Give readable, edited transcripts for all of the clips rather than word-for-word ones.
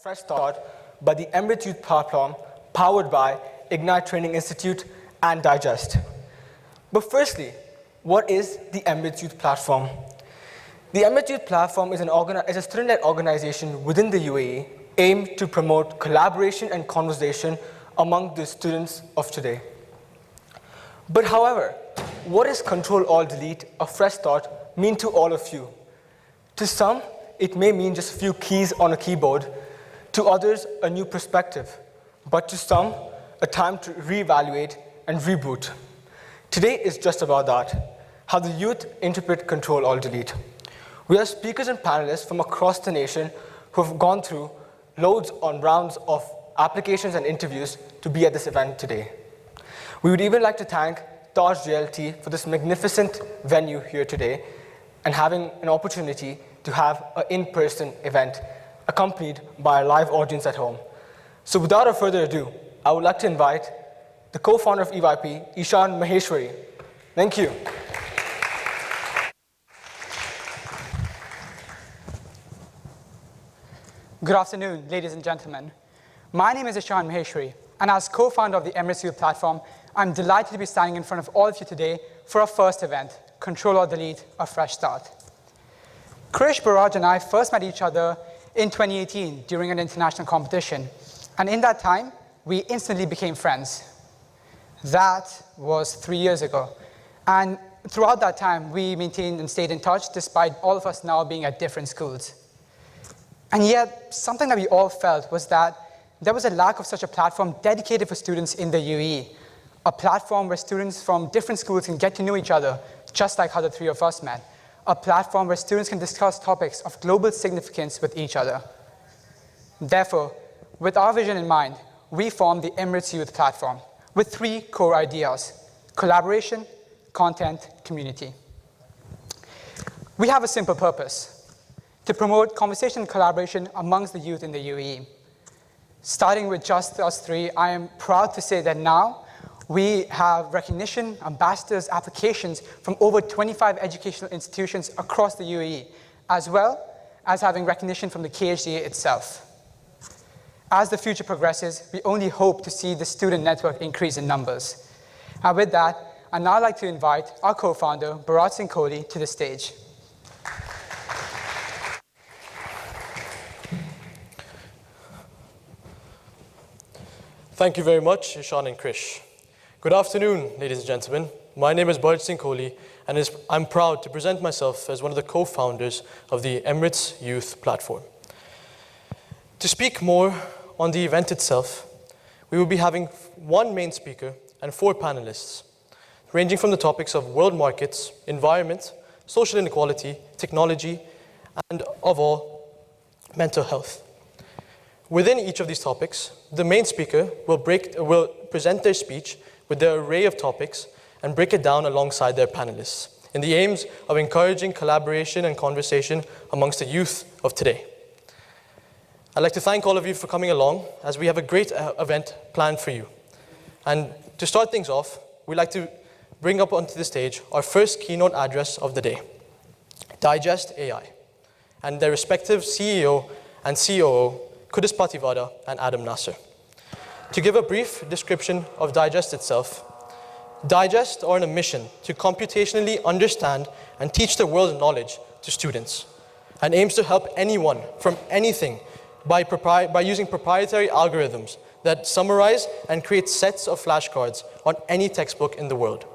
Fresh Start by the Emirates Youth Platform, powered by Ignite Training Institute and Digest. But firstly, what is the Emirates Youth Platform? The Emirates Youth Platform is a student-led organization within the UAE aimed to promote collaboration and conversation among the students of today. But however, what does Ctrl-Alt-Delete, a fresh start, mean to all of you? To some, it may mean just a few keys on a keyboard. To others, a new perspective. But to some, a time to reevaluate and reboot. Today is just about that, how the youth interpret Ctrl-Alt-Delete. We have speakers and panelists from across the nation who have gone through loads on rounds of applications and interviews to be at this event today. We would even like to thank Taj GLT for this magnificent venue here today and having an opportunity to have an in-person event accompanied by a live audience at home. So without further ado, I would like to invite the co-founder of EYP, Ishan Maheshwari. Thank you. Good afternoon, ladies and gentlemen. My name is Ishan Maheshwari, and as co-founder of the Emirates Youth Platform, I'm delighted to be standing in front of all of you today for our first event, Ctrl-Alt-Delete, a fresh start. Krish, Baraj, and I first met each other in 2018 during an international competition, and in that time, we instantly became friends. That was 3 years ago, and throughout that time, we maintained and stayed in touch despite all of us now being at different schools. And yet, something that we all felt was that there was a lack of such a platform dedicated for students in the UAE, a platform where students from different schools can get to know each other, just like how the three of us met, a platform where students can discuss topics of global significance with each other. Therefore, with our vision in mind, we formed the Emirates Youth Platform with three core ideas: collaboration, content, community. We have a simple purpose: to promote conversation and collaboration amongst the youth in the UAE. Starting with just us three, I am proud to say that now we have recognition, ambassadors, applications from over 25 educational institutions across the UAE, as well as having recognition from the KHDA itself. As the future progresses, we only hope to see the student network increase in numbers. And with that, I'd now like to invite our co-founder, Bharat Singh Kohli, to the stage. Thank you very much, Ishan and Krish. Good afternoon, ladies and gentlemen. My name is Bharat Singh Kohli, and I'm proud to present myself as one of the co-founders of the Emirates Youth Platform. To speak more on the event itself, we will be having one main speaker and four panelists, ranging from the topics of world markets, environment, social inequality, technology, and of all, mental health. Within each of these topics, the main speaker will present their speech with their array of topics and break it down alongside their panelists in the aims of encouraging collaboration and conversation amongst the youth of today. I'd like to thank all of you for coming along, as we have a great event planned for you. And to start things off, we'd like to bring up onto the stage our first keynote address of the day, Digest AI, and their respective CEO and COO, Kudus Pativada and Adam Nasser. To give a brief description of Digest itself, Digest are on a mission to computationally understand and teach the world's knowledge to students, and aims to help anyone from anything by using proprietary algorithms that summarize and create sets of flashcards on any textbook in the world.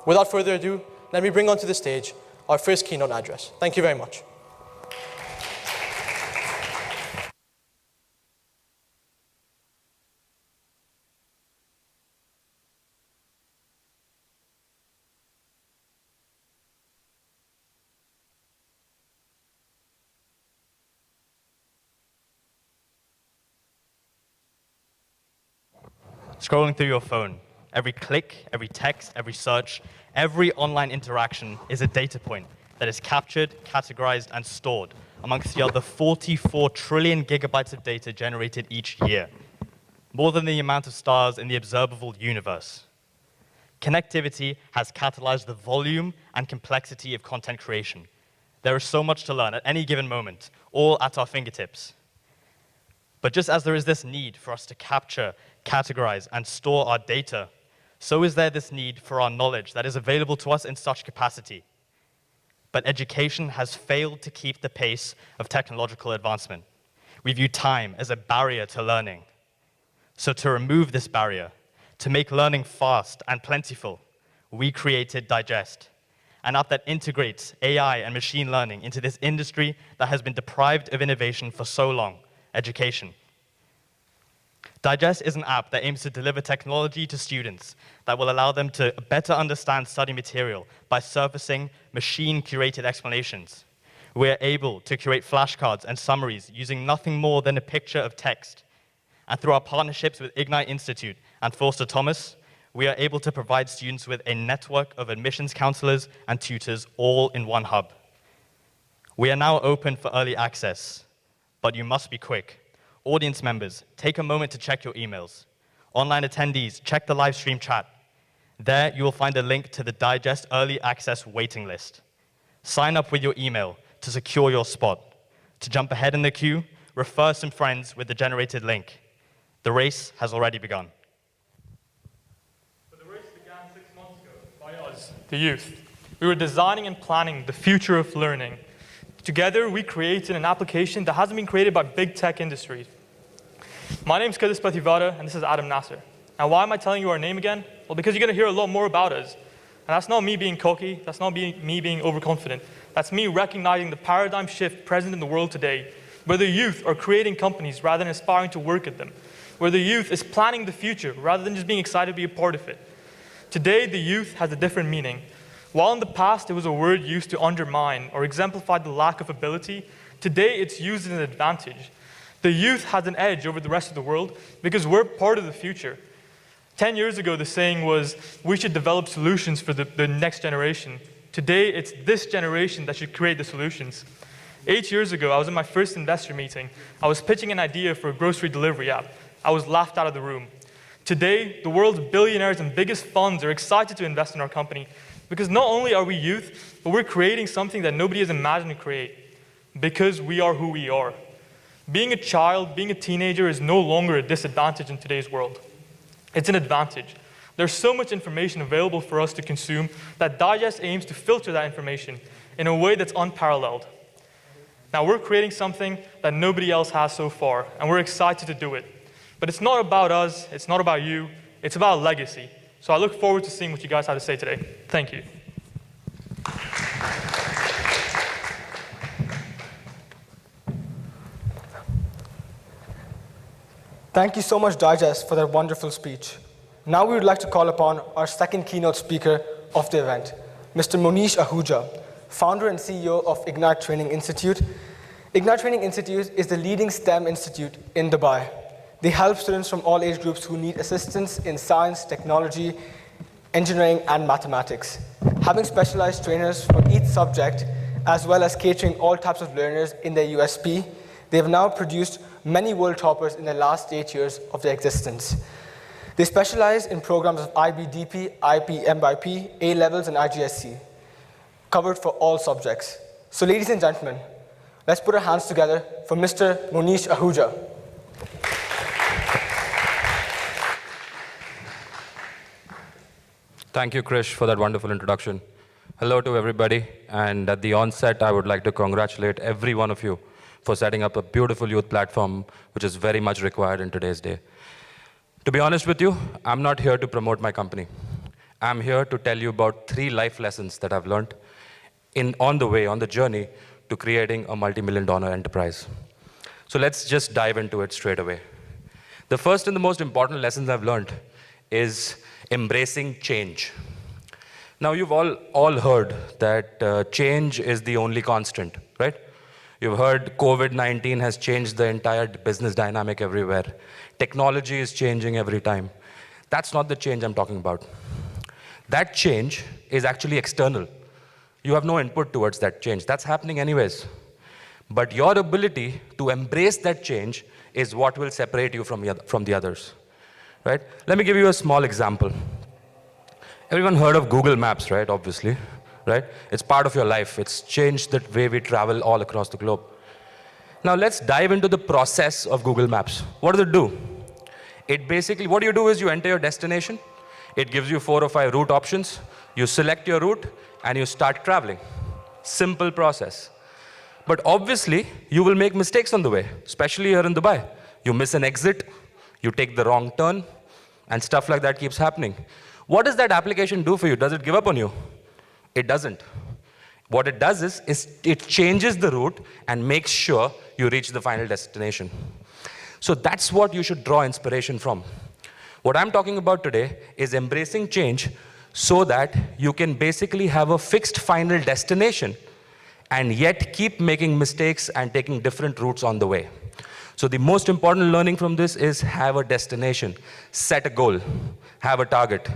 Without further ado, let me bring onto the stage our first keynote address. Thank you very much. Scrolling through your phone, every click, every text, every search, every online interaction is a data point that is captured, categorized, and stored amongst the other 44 trillion gigabytes of data generated each year, more than the amount of stars in the observable universe. Connectivity has catalyzed the volume and complexity of content creation. There is so much to learn at any given moment, all at our fingertips. But just as there is this need for us to capture, categorize, and store our data, so is there this need for our knowledge that is available to us in such capacity. But education has failed to keep the pace of technological advancement. We view time as a barrier to learning. So to remove this barrier, to make learning fast and plentiful, we created Digest, an app that integrates AI and machine learning into this industry that has been deprived of innovation for so long, education. Digest is an app that aims to deliver technology to students that will allow them to better understand study material by surfacing machine-curated explanations. We're able to curate flashcards and summaries using nothing more than a picture of text. And through our partnerships with Ignite Institute and Forster Thomas, we are able to provide students with a network of admissions counselors and tutors all in one hub. We are now open for early access, but you must be quick. Audience members, take a moment to check your emails. Online attendees, check the live stream chat. There, you will find a link to the Digest Early Access waiting list. Sign up with your email to secure your spot. To jump ahead in the queue, refer some friends with the generated link. The race has already begun. But the race began 6 months ago by us, the youth. We were designing and planning the future of learning. Together, we created an application that hasn't been created by big tech industries. My name is Kadis Pativada, and this is Adam Nasser. And why am I telling you our name again? Well, because you're going to hear a lot more about us. And that's not me being cocky. That's not me being overconfident. That's me recognizing the paradigm shift present in the world today, where the youth are creating companies rather than aspiring to work at them, where the youth is planning the future rather than just being excited to be a part of it. Today, the youth has a different meaning. While in the past it was a word used to undermine or exemplify the lack of ability, today it's used as an advantage. The youth has an edge over the rest of the world because we're part of the future. 10 years ago, the saying was, we should develop solutions for the next generation. Today, it's this generation that should create the solutions. 8 years ago, I was in my first investor meeting. I was pitching an idea for a grocery delivery app. I was laughed out of the room. Today, the world's billionaires and biggest funds are excited to invest in our company because not only are we youth, but we're creating something that nobody has imagined to create because we are who we are. Being a child, being a teenager is no longer a disadvantage in today's world. It's an advantage. There's so much information available for us to consume that Digest aims to filter that information in a way that's unparalleled. Now, we're creating something that nobody else has so far, and we're excited to do it. But it's not about us, it's not about you, it's about legacy. So I look forward to seeing what you guys have to say today. Thank you. Thank you so much, Digest, for that wonderful speech. Now we would like to call upon our second keynote speaker of the event, Mr. Monish Ahuja, founder and CEO of Ignite Training Institute. Ignite Training Institute is the leading STEM institute in Dubai. They help students from all age groups who need assistance in science, technology, engineering, and mathematics. Having specialized trainers for each subject, as well as catering all types of learners in their USP, they have now produced many world toppers in the last 8 years of their existence. They specialize in programs of IBDP, IPMYP, A-levels, and IGSC, covered for all subjects. So ladies and gentlemen, let's put our hands together for Mr. Monish Ahuja. Thank you, Krish, for that wonderful introduction. Hello to everybody, and at the onset, I would like to congratulate every one of you for setting up a beautiful youth platform, which is very much required in today's day. To be honest with you, I'm not here to promote my company. I'm here to tell you about 3 life lessons that I've learned on the journey to creating a multi-million-dollar enterprise. So let's just dive into it straight away. The first and the most important lessons I've learned is embracing change. Now, you've all heard that change is the only constant, right? You've heard COVID-19 has changed the entire business dynamic everywhere. Technology is changing every time. That's not the change I'm talking about. That change is actually external. You have no input towards that change. That's happening anyways. But your ability to embrace that change is what will separate you from the others, right? Let me give you a small example. Everyone heard of Google Maps, right? Obviously, right? It's part of your life. It's changed the way we travel all across the globe. Now let's dive into the process of Google Maps. What does it do? It basically, what you do is you enter your destination. It gives you 4 or 5 route options. You select your route and you start traveling. Simple process. But obviously, you will make mistakes on the way, especially here in Dubai. You miss an exit, you take the wrong turn, and stuff like that keeps happening. What does that application do for you? Does it give up on you? It doesn't. What it does is it changes the route and makes sure you reach the final destination. So that's what you should draw inspiration from. What I'm talking about today is embracing change so that you can basically have a fixed final destination and yet keep making mistakes and taking different routes on the way. So the most important learning from this is have a destination, set a goal, have a target.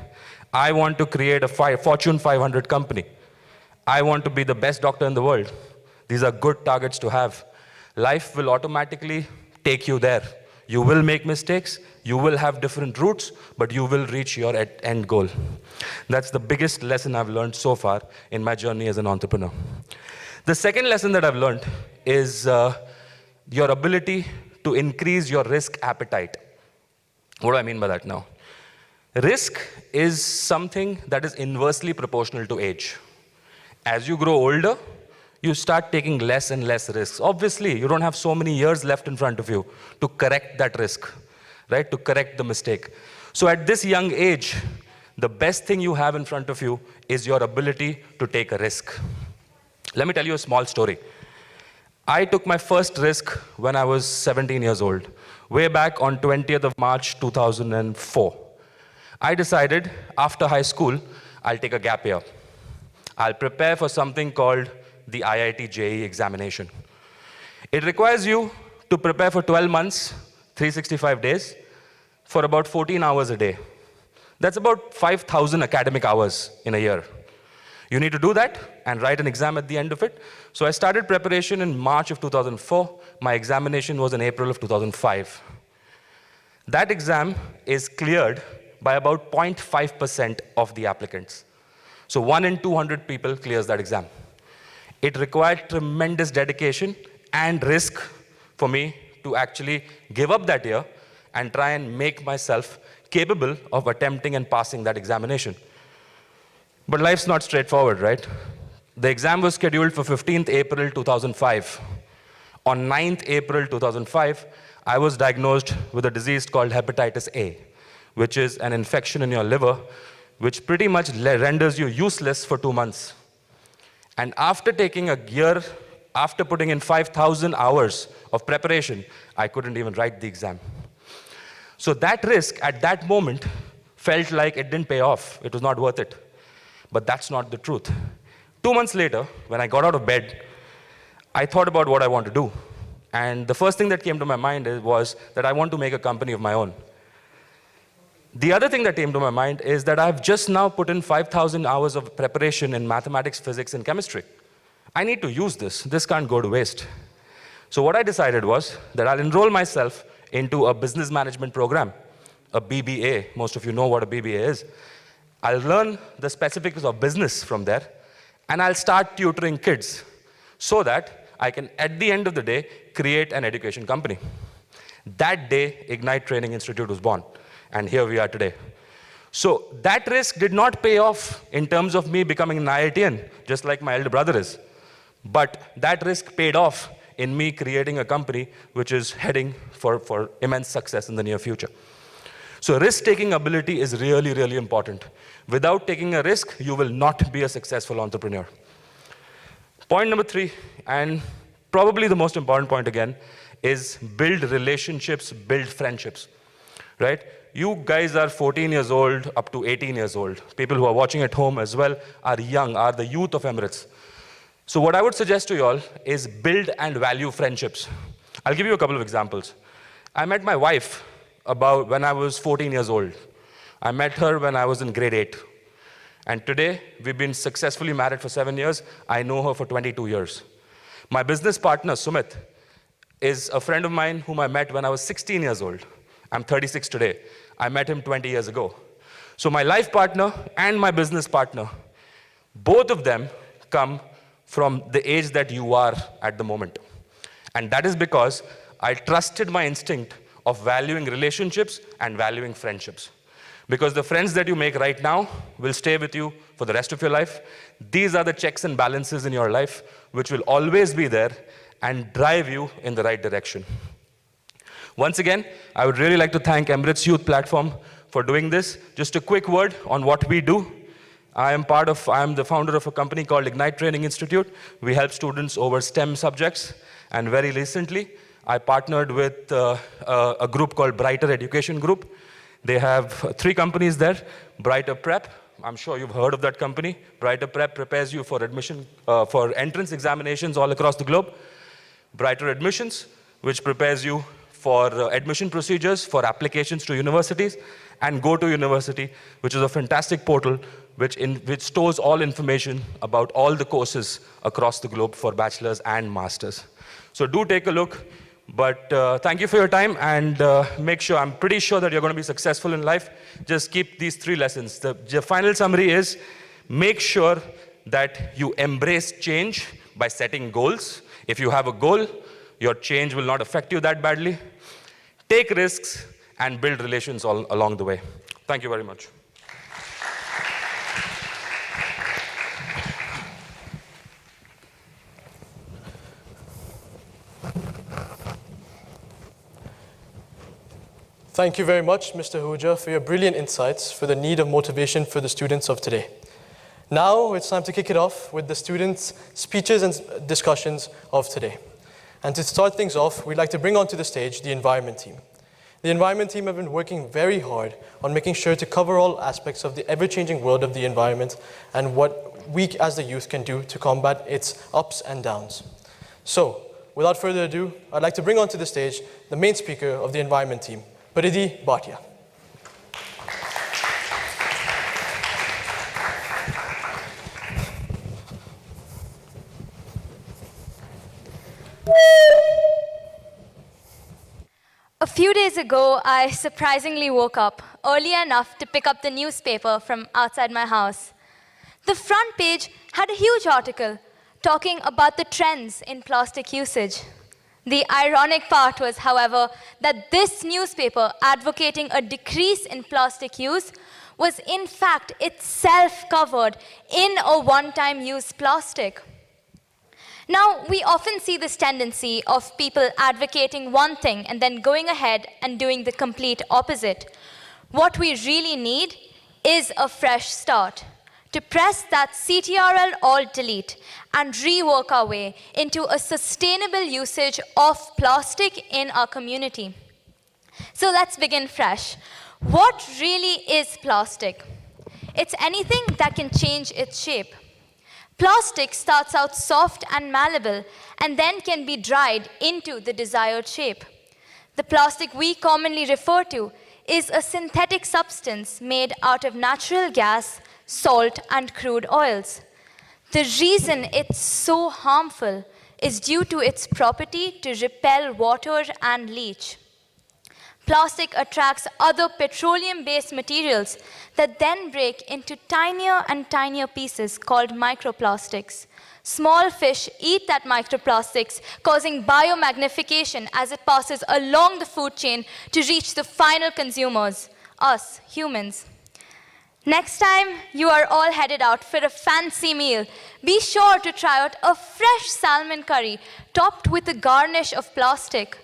I want to create a Fortune 500 company. I want to be the best doctor in the world. These are good targets to have. Life will automatically take you there. You will make mistakes, you will have different routes, but you will reach your end goal. That's the biggest lesson I've learned so far in my journey as an entrepreneur. The second lesson that I've learned is your ability to increase your risk appetite. What do I mean by that now? Risk is something that is inversely proportional to age. As you grow older, you start taking less and less risks. Obviously, you don't have so many years left in front of you to correct that risk, right? To correct the mistake. So at this young age, the best thing you have in front of you is your ability to take a risk. Let me tell you a small story. I took my first risk when I was 17 years old, way back on 20th of March, 2004. I decided after high school, I'll take a gap year. I'll prepare for something called the IIT JEE examination. It requires you to prepare for 12 months, 365 days, for about 14 hours a day. That's about 5,000 academic hours in a year. You need to do that and write an exam at the end of it. So I started preparation in March of 2004. My examination was in April of 2005. That exam is cleared by about 0.5% of the applicants. So 1 in 200 people clears that exam. It required tremendous dedication and risk for me to actually give up that year and try and make myself capable of attempting and passing that examination. But life's not straightforward, right? The exam was scheduled for 15th April 2005. On 9th April 2005, I was diagnosed with a disease called hepatitis A, which is an infection in your liver, which pretty much renders you useless for 2 months. And after taking a year, after putting in 5,000 hours of preparation, I couldn't even write the exam. So that risk at that moment felt like it didn't pay off. It was not worth it. But that's not the truth. 2 months later, when I got out of bed, I thought about what I want to do. And the first thing that came to my mind was that I want to make a company of my own. The other thing that came to my mind is that I've just now put in 5,000 hours of preparation in mathematics, physics, and chemistry. I need to use this. This can't go to waste. So what I decided was that I'll enroll myself into a business management program, a BBA. Most of you know what a BBA is. I'll learn the specifics of business from there, and I'll start tutoring kids so that I can, at the end of the day, create an education company. That day, Ignite Training Institute was born. And here we are today. So that risk did not pay off in terms of me becoming an IITian, just like my elder brother is. But that risk paid off in me creating a company which is heading for immense success in the near future. So risk-taking ability is really, really important. Without taking a risk, you will not be a successful entrepreneur. Point number 3, and probably the most important point again, is build relationships, build friendships, right? You guys are 14 years old up to 18 years old. People who are watching at home as well are young, are the youth of Emirates. So what I would suggest to you all is build and value friendships. I'll give you a couple of examples. I met my wife about when I was 14 years old. I met her when I was in grade 8. And today, we've been successfully married for 7 years. I know her for 22 years. My business partner, Sumit, is a friend of mine whom I met when I was 16 years old. I'm 36 today. I met him 20 years ago. So my life partner and my business partner, both of them come from the age that you are at the moment. And that is because I trusted my instinct of valuing relationships and valuing friendships. Because the friends that you make right now will stay with you for the rest of your life. These are the checks and balances in your life which will always be there and drive you in the right direction. Once again, I would really like to thank Emirates Youth Platform for doing this. Just a quick word on what we do. I am the founder of a company called Ignite Training Institute. We help students over STEM subjects. And very recently, I partnered with a group called Brighter Education Group. They have 3 companies there. Brighter Prep, I'm sure you've heard of that company. Brighter Prep prepares you for admission, for entrance examinations all across the globe. Brighter Admissions, which prepares you for admission procedures for applications to universities. And Go to University, which is a fantastic portal which stores all information about all the courses across the globe for bachelor's and master's. So do take a look. But thank you for your time, and I'm pretty sure that you're going to be successful in life. Just keep these 3 lessons. The final summary is, make sure that you embrace change by setting goals. If you have a goal, your change will not affect you that badly. Take risks and build relations all along the way. Thank you very much. Thank you very much, Mr. Ahuja, for your brilliant insights for the need of motivation for the students of today. Now it's time to kick it off with the students' speeches and discussions of today. And to start things off, we'd like to bring onto the stage the environment team. The environment team have been working very hard on making sure to cover all aspects of the ever-changing world of the environment and what we as the youth can do to combat its ups and downs. So, without further ado, I'd like to bring onto the stage the main speaker of the environment team, Paridhi Bhatia. A few days ago, I surprisingly woke up early enough to pick up the newspaper from outside my house. The front page had a huge article talking about the trends in plastic usage. The ironic part was, however, that this newspaper advocating a decrease in plastic use was in fact itself covered in a one-time use plastic. Now, we often see this tendency of people advocating one thing and then going ahead and doing the complete opposite. What we really need is a fresh start. To press that Ctrl Alt Delete and rework our way into a sustainable usage of plastic in our community. So let's begin fresh. What really is plastic? It's anything that can change its shape. Plastic starts out soft and malleable and then can be dried into the desired shape. The plastic we commonly refer to is a synthetic substance made out of natural gas, salt, and crude oils. The reason it's so harmful is due to its property to repel water and leach. Plastic attracts other petroleum-based materials that then break into tinier and tinier pieces called microplastics. Small fish eat that microplastics, causing biomagnification as it passes along the food chain to reach the final consumers, us, humans. Next time you are all headed out for a fancy meal, be sure to try out a fresh salmon curry topped with a garnish of plastic.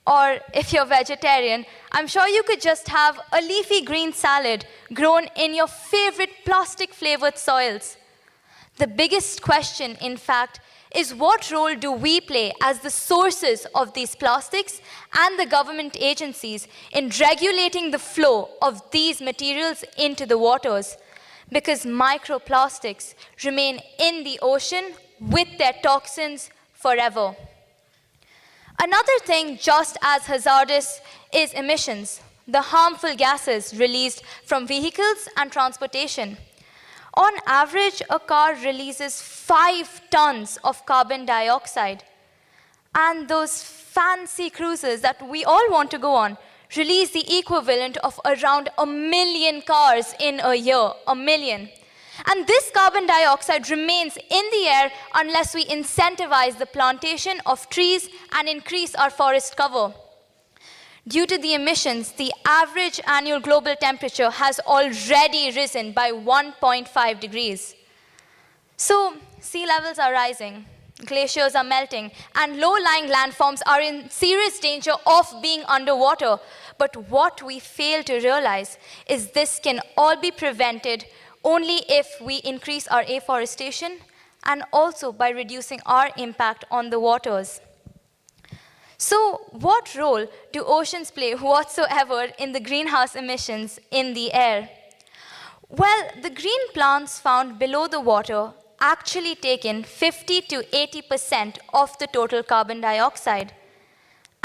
Or if you're vegetarian, I'm sure you could just have a leafy green salad grown in your favorite plastic-flavored soils. The biggest question, in fact, is what role do we play as the sources of these plastics and the government agencies in regulating the flow of these materials into the waters? Because microplastics remain in the ocean with their toxins forever. Another thing just as hazardous is emissions, the harmful gases released from vehicles and transportation. On average, a car releases 5 tons of carbon dioxide. And those fancy cruises that we all want to go on release the equivalent of around 1 million cars in a year, 1 million. And this carbon dioxide remains in the air unless we incentivize the plantation of trees and increase our forest cover. Due to the emissions, the average annual global temperature has already risen by 1.5 degrees. So, sea levels are rising, glaciers are melting, and low-lying landforms are in serious danger of being underwater. But what we fail to realize is this can all be prevented only if we increase our afforestation and also by reducing our impact on the waters. So, what role do oceans play whatsoever in the greenhouse emissions in the air? Well, the green plants found below the water actually take in 50 to 80% of the total carbon dioxide.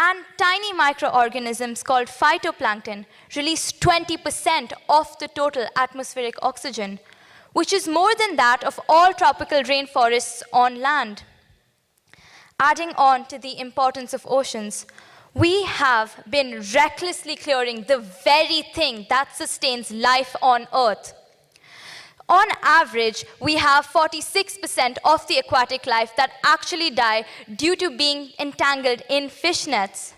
And tiny microorganisms called phytoplankton release 20% of the total atmospheric oxygen, which is more than that of all tropical rainforests on land. Adding on to the importance of oceans, we have been recklessly clearing the very thing that sustains life on Earth. On average, we have 46% of the aquatic life that actually die due to being entangled in fish nets.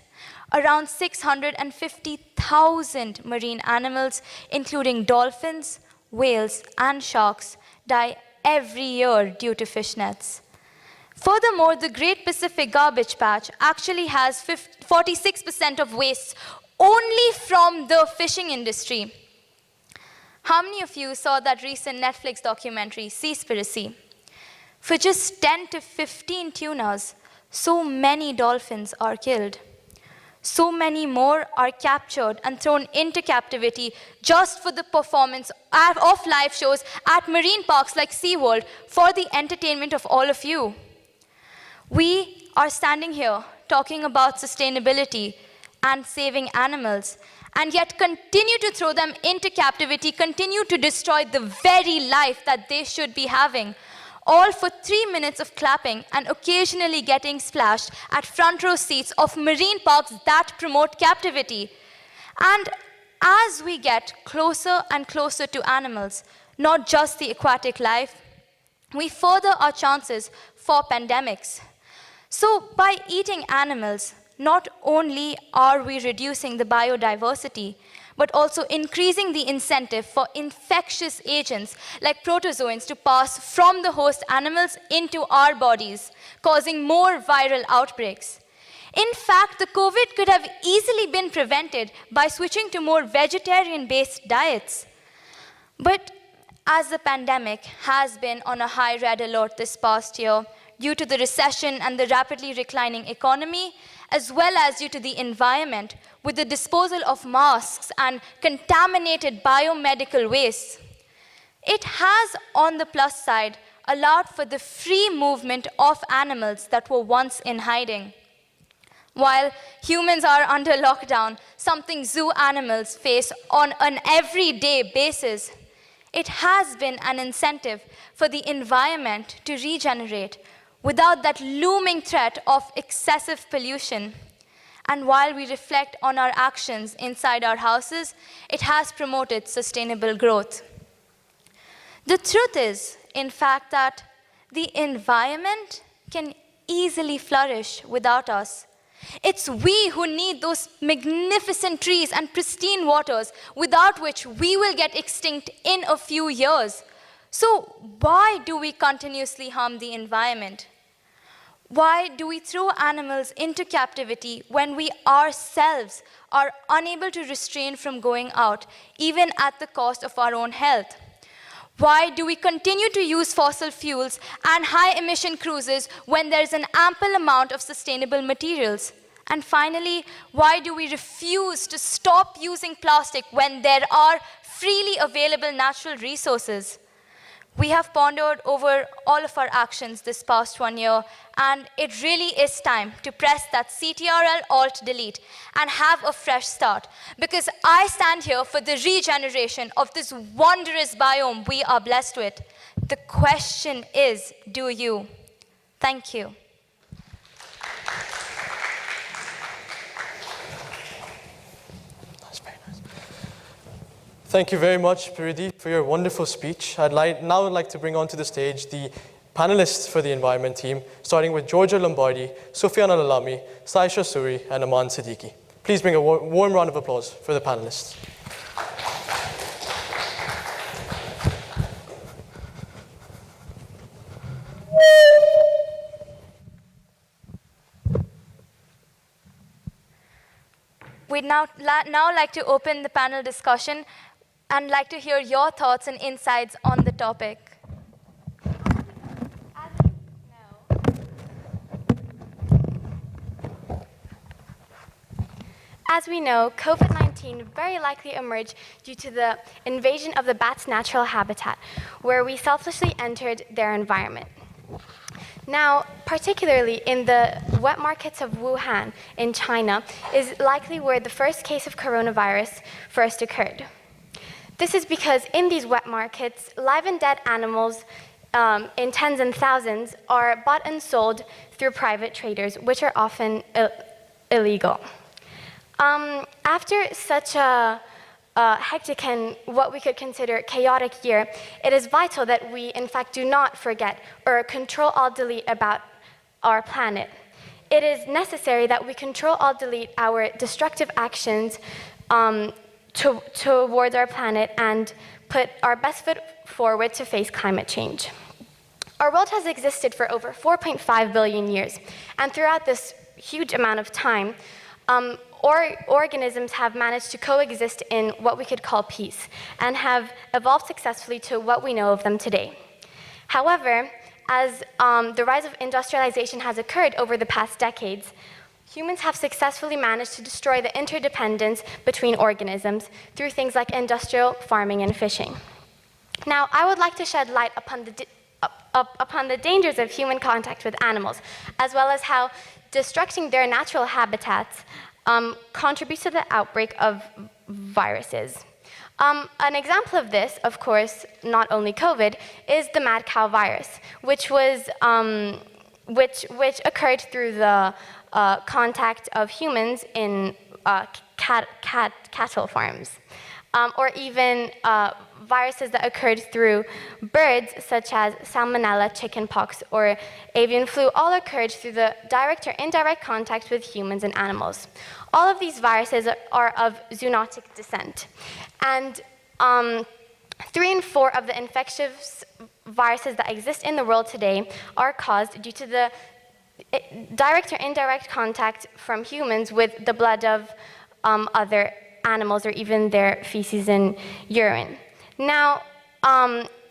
Around 650,000 marine animals, including dolphins, whales, and sharks, die every year due to fish nets. Furthermore, the Great Pacific Garbage Patch actually has 46% of wastes only from the fishing industry. How many of you saw that recent Netflix documentary, Seaspiracy? For just 10 to 15 tunas, so many dolphins are killed. So many more are captured and thrown into captivity just for the performance of live shows at marine parks like SeaWorld for the entertainment of all of you. We are standing here talking about sustainability and saving animals, and yet continue to throw them into captivity, continue to destroy the very life that they should be having, all for 3 minutes of clapping and occasionally getting splashed at front row seats of marine parks that promote captivity. And as we get closer and closer to animals, not just the aquatic life, we further our chances for pandemics. So by eating animals, not only are we reducing the biodiversity, but also increasing the incentive for infectious agents like protozoans to pass from the host animals into our bodies, causing more viral outbreaks. In fact, the COVID could have easily been prevented by switching to more vegetarian-based diets. But as the pandemic has been on a high red alert this past year, due to the recession and the rapidly declining economy, as well as due to the environment, with the disposal of masks and contaminated biomedical wastes, it has, on the plus side, allowed for the free movement of animals that were once in hiding. While humans are under lockdown, something zoo animals face on an everyday basis, it has been an incentive for the environment to regenerate without that looming threat of excessive pollution. And while we reflect on our actions inside our houses, it has promoted sustainable growth. The truth is, in fact, that the environment can easily flourish without us. It's we who need those magnificent trees and pristine waters, without which we will get extinct in a few years. So why do we continuously harm the environment? Why do we throw animals into captivity when we ourselves are unable to restrain from going out, even at the cost of our own health? Why do we continue to use fossil fuels and high-emission cruises when there's an ample amount of sustainable materials? And finally, why do we refuse to stop using plastic when there are freely available natural resources? We have pondered over all of our actions this past 1 year, and it really is time to press that Ctrl Alt Delete and have a fresh start, because I stand here for the regeneration of this wondrous biome we are blessed with. The question is, do you? Thank you. Thank you very much, Piridi, for your wonderful speech. Now I'd like to bring onto the stage the panelists for the environment team, starting with Georgia Lombardi, Sufyan Al-Alami, Saisha Suri, and Aman Siddiqui. Please bring a warm round of applause for the panelists. We'd now like to open the panel discussion and like to hear your thoughts and insights on the topic. As we know, COVID-19 very likely emerged due to the invasion of the bats' natural habitat, where we selfishly entered their environment. Now, particularly in the wet markets of Wuhan in China is likely where the first case of coronavirus first occurred. This is because in these wet markets, live and dead animals in tens and thousands are bought and sold through private traders, which are often illegal. After such a hectic and what we could consider chaotic year, it is vital that we, in fact, do not forget or Ctrl-Alt-Delete about our planet. It is necessary that we Ctrl-Alt-Delete our destructive actions towards our planet and put our best foot forward to face climate change. Our world has existed for over 4.5 billion years, and throughout this huge amount of time, organisms have managed to coexist in what we could call peace and have evolved successfully to what we know of them today. However, as the rise of industrialization has occurred over the past decades, humans have successfully managed to destroy the interdependence between organisms through things like industrial farming and fishing. Now, I would like to shed light upon the dangers of human contact with animals, as well as how destructing their natural habitats contributes to the outbreak of viruses. An example of this, of course, not only COVID, is the mad cow virus, which occurred through the contact of humans in cattle farms, or even viruses that occurred through birds, such as salmonella, chickenpox, or avian flu, all occurred through the direct or indirect contact with humans and animals. All of these viruses are of zoonotic descent, and 3 in 4 of the infectious viruses that exist in the world today are caused due to the direct or indirect contact from humans with the blood of other animals or even their feces and urine. Now,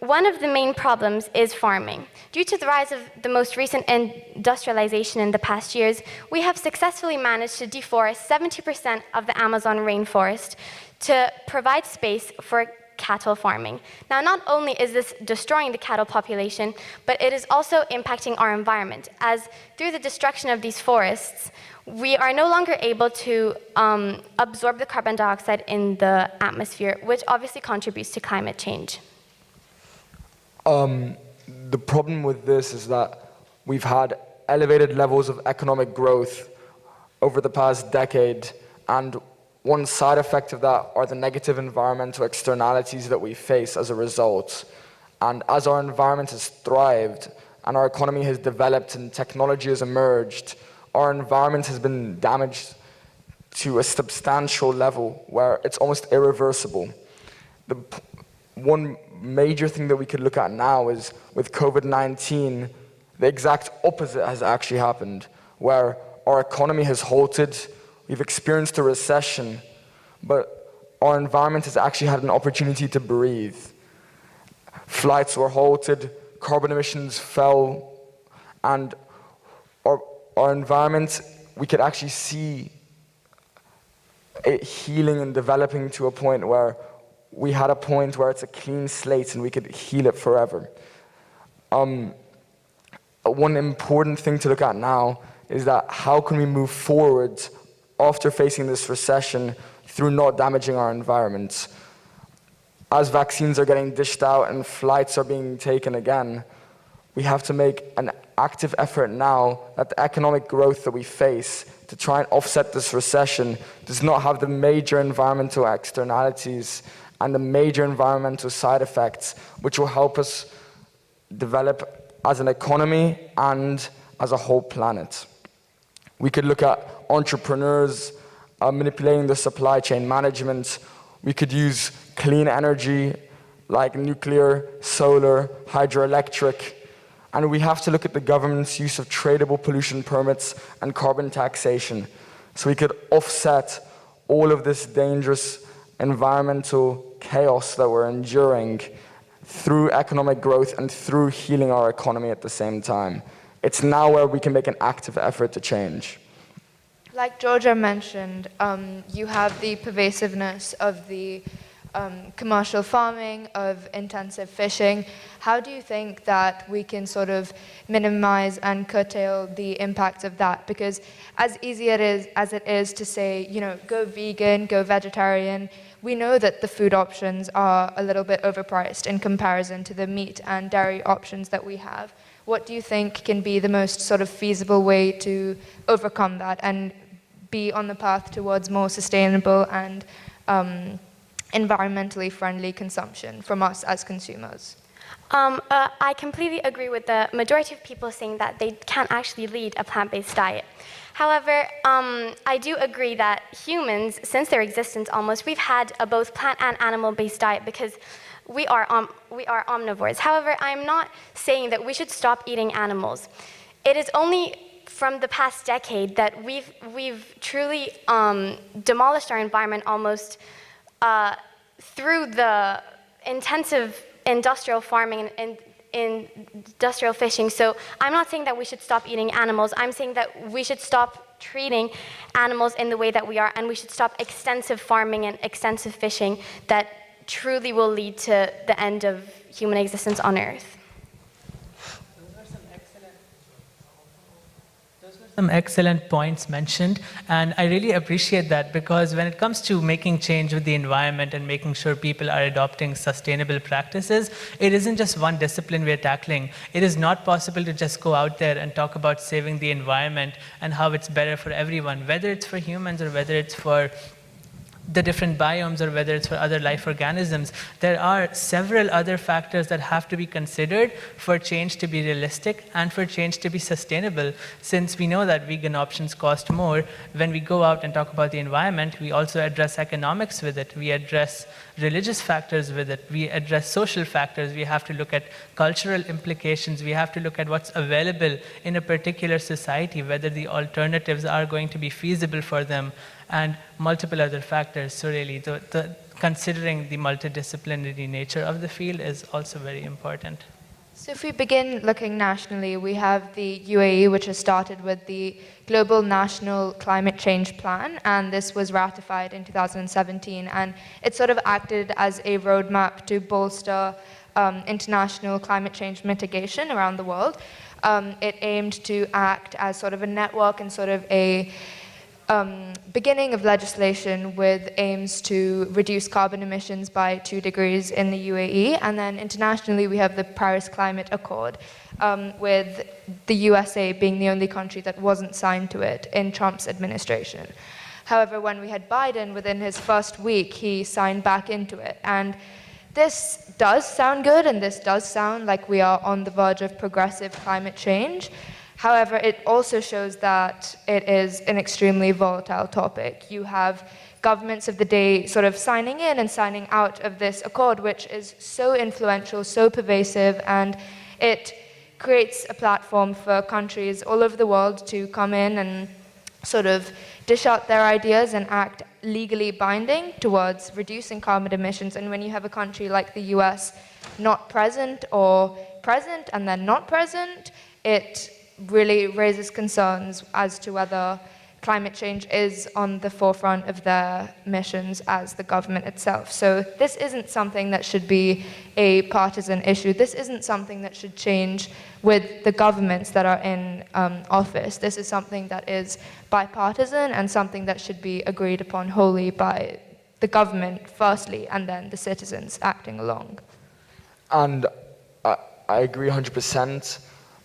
one of the main problems is farming. Due to the rise of the most recent industrialization in the past years, we have successfully managed to deforest 70% of the Amazon rainforest to provide space for cattle farming. Now, not only is this destroying the cattle population, but it is also impacting our environment, as through the destruction of these forests, we are no longer able to absorb the carbon dioxide in the atmosphere, which obviously contributes to climate change. The problem with this is that we've had elevated levels of economic growth over the past decade, and one side effect of that are the negative environmental externalities that we face as a result. And as our environment has thrived and our economy has developed and technology has emerged, our environment has been damaged to a substantial level where it's almost irreversible. The one major thing that we could look at now is with COVID-19, the exact opposite has actually happened, where our economy has halted, we've experienced a recession, but our environment has actually had an opportunity to breathe. Flights were halted, carbon emissions fell, and our environment, we could actually see it healing and developing to a point where we had a point where it's a clean slate and we could heal it forever. One important thing to look at now is that how can we move forward after facing this recession through not damaging our environment? As vaccines are getting dished out and flights are being taken again, we have to make an active effort now that the economic growth that we face to try and offset this recession does not have the major environmental externalities and the major environmental side effects, which will help us develop as an economy and as a whole planet. We could look at entrepreneurs manipulating the supply chain management. We could use clean energy like nuclear, solar, hydroelectric. And we have to look at the government's use of tradable pollution permits and carbon taxation, so we could offset all of this dangerous environmental chaos that we're enduring through economic growth and through healing our economy at the same time. It's now where we can make an active effort to change. Like Georgia mentioned, you have the pervasiveness of the commercial farming, of intensive fishing. How do you think that we can sort of minimize and curtail the impact of that? Because as easy as it is to say, you know, go vegan, go vegetarian, we know that the food options are a little bit overpriced in comparison to the meat and dairy options that we have. What do you think can be the most sort of feasible way to overcome that and be on the path towards more sustainable and environmentally friendly consumption from us as consumers? I completely agree with the majority of people saying that they can't actually lead a plant-based diet. However, I do agree that humans, since their existence almost, we've had a both plant and animal-based diet because we are omnivores. However, I'm not saying that we should stop eating animals. It is only from the past decade that we've truly demolished our environment almost through the intensive industrial farming and industrial fishing. So I'm not saying that we should stop eating animals. I'm saying that we should stop treating animals in the way that we are, and we should stop extensive farming and extensive fishing that truly will lead to the end of human existence on Earth. Some excellent points mentioned, and I really appreciate that, because when it comes to making change with the environment and making sure people are adopting sustainable practices, it isn't just one discipline we're tackling. It is not possible to just go out there and talk about saving the environment and how it's better for everyone, whether it's for humans or whether it's for the different biomes or whether it's for other life organisms. There are several other factors that have to be considered for change to be realistic and for change to be sustainable. Since we know that vegan options cost more, when we go out and talk about the environment, we also address economics with it. We address religious factors with it. We address social factors. We have to look at cultural implications. We have to look at what's available in a particular society, whether the alternatives are going to be feasible for them, and multiple other factors. So really, considering the multidisciplinary nature of the field is also very important. So if we begin looking nationally, we have the UAE, which has started with the Global National Climate Change Plan, and this was ratified in 2017, and it sort of acted as a roadmap to bolster international climate change mitigation around the world. It aimed to act as sort of a network and sort of a beginning of legislation with aims to reduce carbon emissions by 2 degrees in the UAE. And then internationally, we have the Paris Climate Accord, with the USA being the only country that wasn't signed to it in Trump's administration. However, when we had Biden, within his first week, he signed back into it. And this does sound good, and this does sound like we are on the verge of progressive climate change. However, it also shows that it is an extremely volatile topic. You have governments of the day sort of signing in and signing out of this accord, which is so influential, so pervasive, and it creates a platform for countries all over the world to come in and sort of dish out their ideas and act legally binding towards reducing carbon emissions. And when you have a country like the US not present or present and then not present, it really raises concerns as to whether climate change is on the forefront of their missions as the government itself. So this isn't something that should be a partisan issue. This isn't something that should change with the governments that are in office. This is something that is bipartisan and something that should be agreed upon wholly by the government firstly, and then the citizens acting along. And I agree 100%.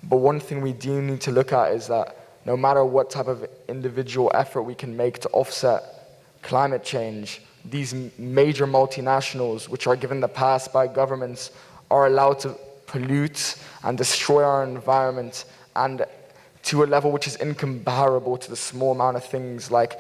But one thing we do need to look at is that no matter what type of individual effort we can make to offset climate change, these major multinationals, which are given the pass by governments, are allowed to pollute and destroy our environment, and to a level which is incomparable to the small amount of things like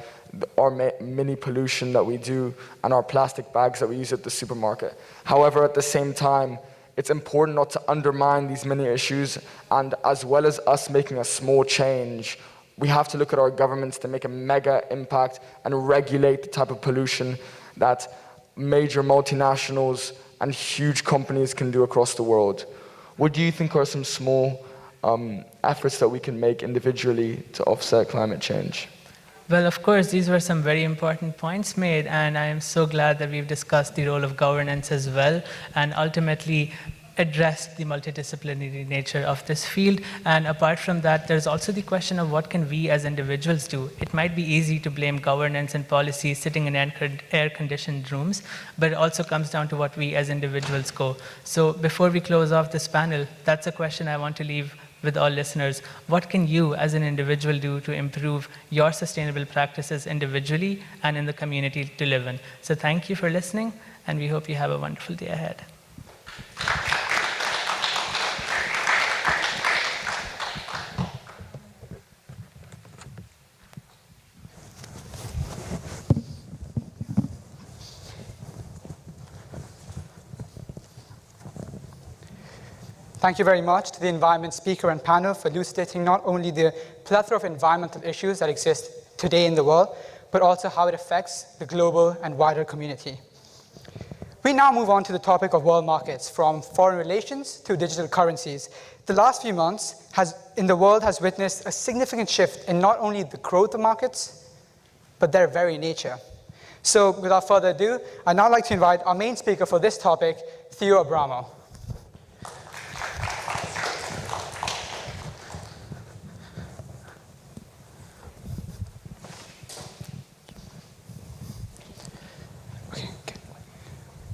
our mini pollution that we do and our plastic bags that we use at the supermarket. However, at the same time, it's important not to undermine these many issues, and as well as us making a small change, we have to look at our governments to make a mega impact and regulate the type of pollution that major multinationals and huge companies can do across the world. What do you think are some small efforts that we can make individually to offset climate change? Well, of course, these were some very important points made, and I am so glad that we've discussed the role of governance as well, and ultimately addressed the multidisciplinary nature of this field. And apart from that, there's also the question of what can we as individuals do. It might be easy to blame governance and policy sitting in air-conditioned rooms, but it also comes down to what we as individuals go. So before we close off this panel, that's a question I want to leave with all listeners. What can you as an individual do to improve your sustainable practices individually and in the community to live in? So thank you for listening, and we hope you have a wonderful day ahead. Thank you very much to the environment speaker and panel for elucidating not only the plethora of environmental issues that exist today in the world, but also how it affects the global and wider community. We now move on to the topic of world markets, from foreign relations to digital currencies. The last few months in the world has witnessed a significant shift in not only the growth of markets, but their very nature. So without further ado, I'd now like to invite our main speaker for this topic, Theo Abramo.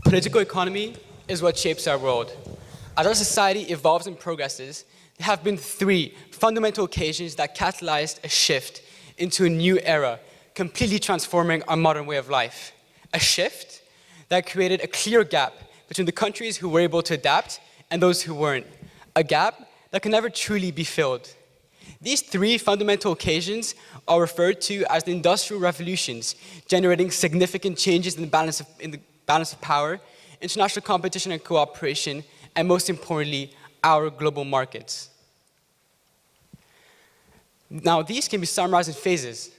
Political economy is what shapes our world. As our society evolves and progresses, there have been three fundamental occasions that catalyzed a shift into a new era, completely transforming our modern way of life. A shift that created a clear gap between the countries who were able to adapt and those who weren't. A gap that can never truly be filled. These three fundamental occasions are referred to as the industrial revolutions, generating significant changes in the balance of power, international competition and cooperation, and most importantly, our global markets. Now, these can be summarized in phases,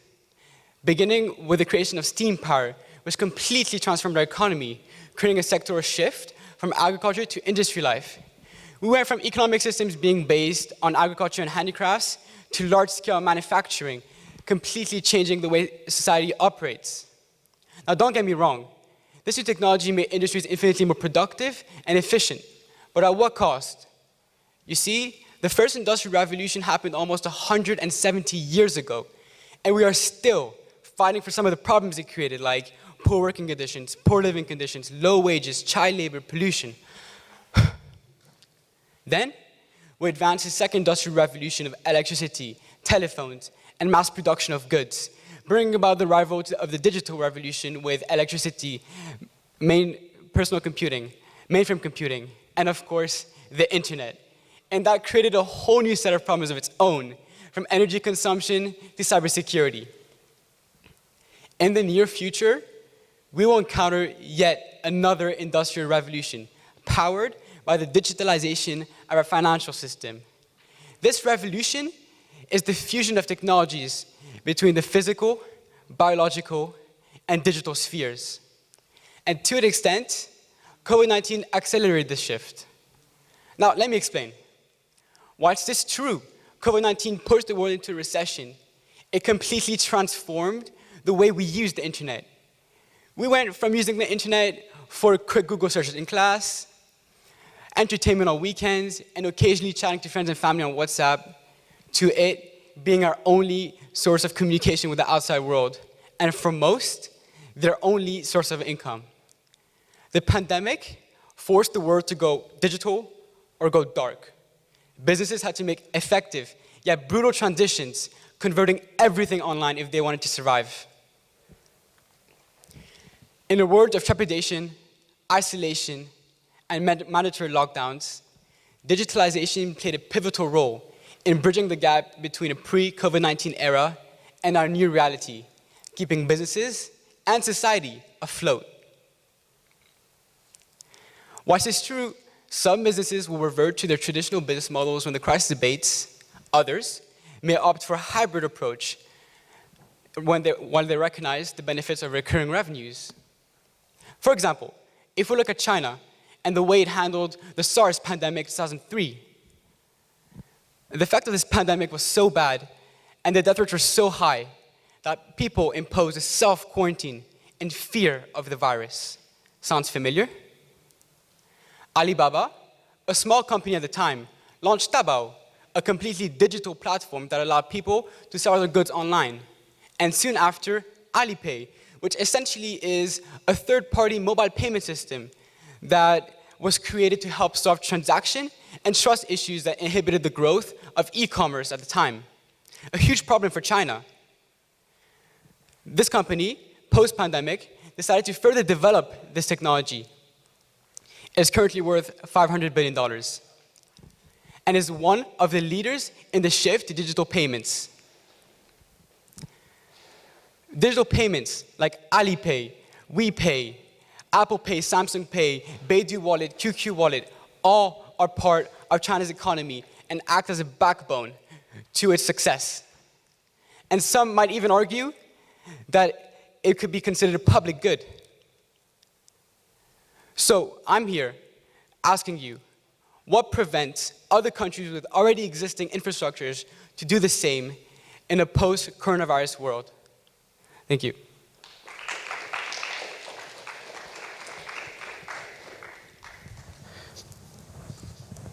beginning with the creation of steam power, which completely transformed our economy, creating a sectoral shift from agriculture to industry life. We went from economic systems being based on agriculture and handicrafts to large-scale manufacturing, completely changing the way society operates. Now, don't get me wrong. This new technology made industries infinitely more productive and efficient, but at what cost? You see, the first industrial revolution happened almost 170 years ago, and we are still fighting for some of the problems it created, like poor working conditions, poor living conditions, low wages, child labor, pollution. Then, we advanced the second industrial revolution of electricity, telephones, and mass production of goods, bringing about the arrival of the digital revolution with electricity, personal computing, mainframe computing, and of course, the internet. And that created a whole new set of problems of its own, from energy consumption to cybersecurity. In the near future, we will encounter yet another industrial revolution, powered by the digitalization of our financial system. This revolution is the fusion of technologies between the physical, biological, and digital spheres. And to an extent, COVID-19 accelerated this shift. Now, let me explain. Whilst this is true, COVID-19 pushed the world into a recession. It completely transformed the way we use the internet. We went from using the internet for quick Google searches in class, entertainment on weekends, and occasionally chatting to friends and family on WhatsApp, to it being our only source of communication with the outside world, and for most, their only source of income. The pandemic forced the world to go digital or go dark. Businesses had to make effective, yet brutal transitions, converting everything online if they wanted to survive. In a world of trepidation, isolation, and mandatory lockdowns, digitalization played a pivotal role in bridging the gap between a pre-COVID-19 era and our new reality, keeping businesses and society afloat. Whilst it's true, some businesses will revert to their traditional business models when the crisis abates, others may opt for a hybrid approach while they recognize the benefits of recurring revenues. For example, if we look at China and the way it handled the SARS pandemic in 2003, the effect of this pandemic was so bad and the death rates were so high that people imposed a self-quarantine in fear of the virus. Sounds familiar? Alibaba, a small company at the time, launched Taobao, a completely digital platform that allowed people to sell their goods online. And soon after, Alipay, which essentially is a third-party mobile payment system that was created to help solve transaction and trust issues that inhibited the growth of e-commerce at the time. A huge problem for China. This company, post-pandemic, decided to further develop this technology. It is currently worth $500 billion and is one of the leaders in the shift to digital payments. Digital payments like Alipay, WePay, Apple Pay, Samsung Pay, Baidu Wallet, QQ Wallet, all are part of China's economy and act as a backbone to its success. And some might even argue that it could be considered a public good. So I'm here asking you, what prevents other countries with already existing infrastructures to do the same in a post-coronavirus world? Thank you.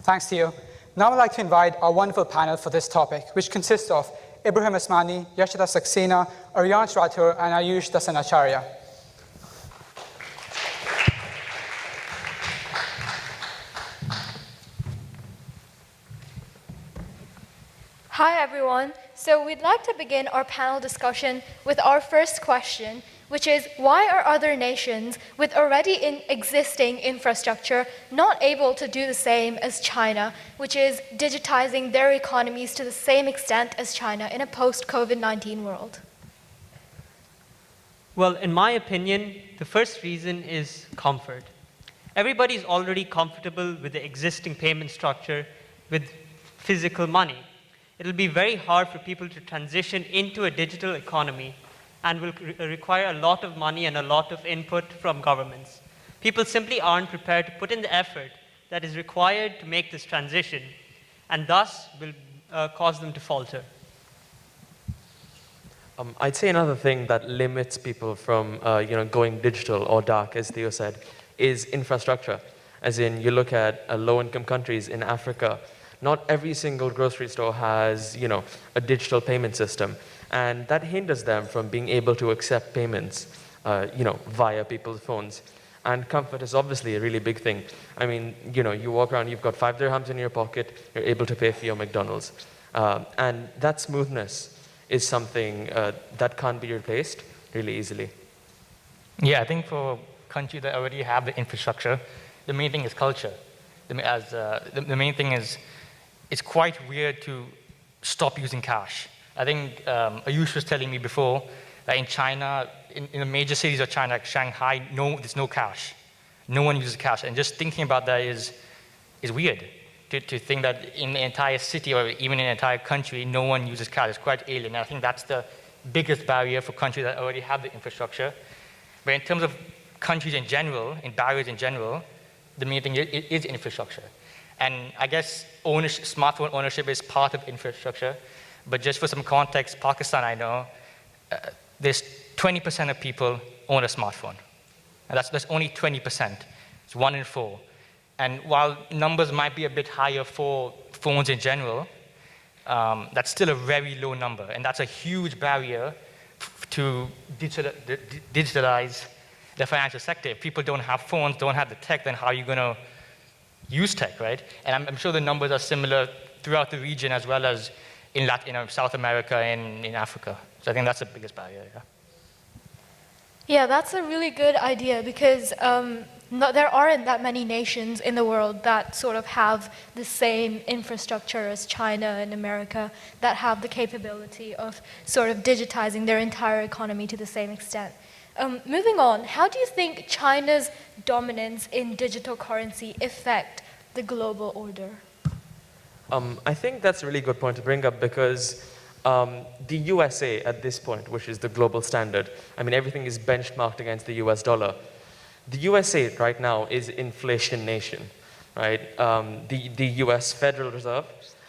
Thanks to you. Now I'd like to invite our wonderful panel for this topic, which consists of Ibrahim Asmani, Yashita Saxena, Aryansh Rathore, and Ayush Dasanacharya. Hi everyone. So we'd like to begin our panel discussion with our first question, which is why are other nations with already existing infrastructure not able to do the same as China, which is digitizing their economies to the same extent as China in a post-COVID-19 world? Well, in my opinion, the first reason is comfort. Everybody's already comfortable with the existing payment structure with physical money. It'll be very hard for people to transition into a digital economy and will require a lot of money and a lot of input from governments. People simply aren't prepared to put in the effort that is required to make this transition, and thus will cause them to falter. I'd say another thing that limits people from going digital or dark, as Theo said, is infrastructure. As in, you look at low-income countries in Africa, not every single grocery store has a digital payment system. And that hinders them from being able to accept payments, via people's phones. And comfort is obviously a really big thing. I mean, you walk around, you've got 5 dirhams in your pocket, you're able to pay for your McDonald's. And that smoothness is something that can't be replaced really easily. Yeah, I think for countries that already have the infrastructure, the main thing is culture. The main thing is, it's quite weird to stop using cash. I think Ayush was telling me before that in China, in the major cities of China, like Shanghai, there's no cash. No one uses cash. And just thinking about that is weird. To think that in the entire city or even in the entire country, no one uses cash. It's quite alien. And I think that's the biggest barrier for countries that already have the infrastructure. But in terms of countries in general, in barriers in general, the main thing is infrastructure. And I guess smartphone ownership is part of infrastructure. But just for some context, Pakistan, I know, there's 20% of people own a smartphone. And that's only 20%. It's 1 in 4. And while numbers might be a bit higher for phones in general, that's still a very low number. And that's a huge barrier to digitalize the financial sector. If people don't have phones, don't have the tech, then how are you going to use tech, right? And I'm sure the numbers are similar throughout the region as well as in South America and in Africa. So I think that's the biggest barrier, yeah. Yeah, that's a really good idea because there aren't that many nations in the world that sort of have the same infrastructure as China and America that have the capability of sort of digitizing their entire economy to the same extent. Moving on, how do you think China's dominance in digital currency affect the global order? I think that's a really good point to bring up because the USA at this point, which is the global standard, I mean, everything is benchmarked against the US dollar. The USA right now is inflation nation, right? The US Federal Reserve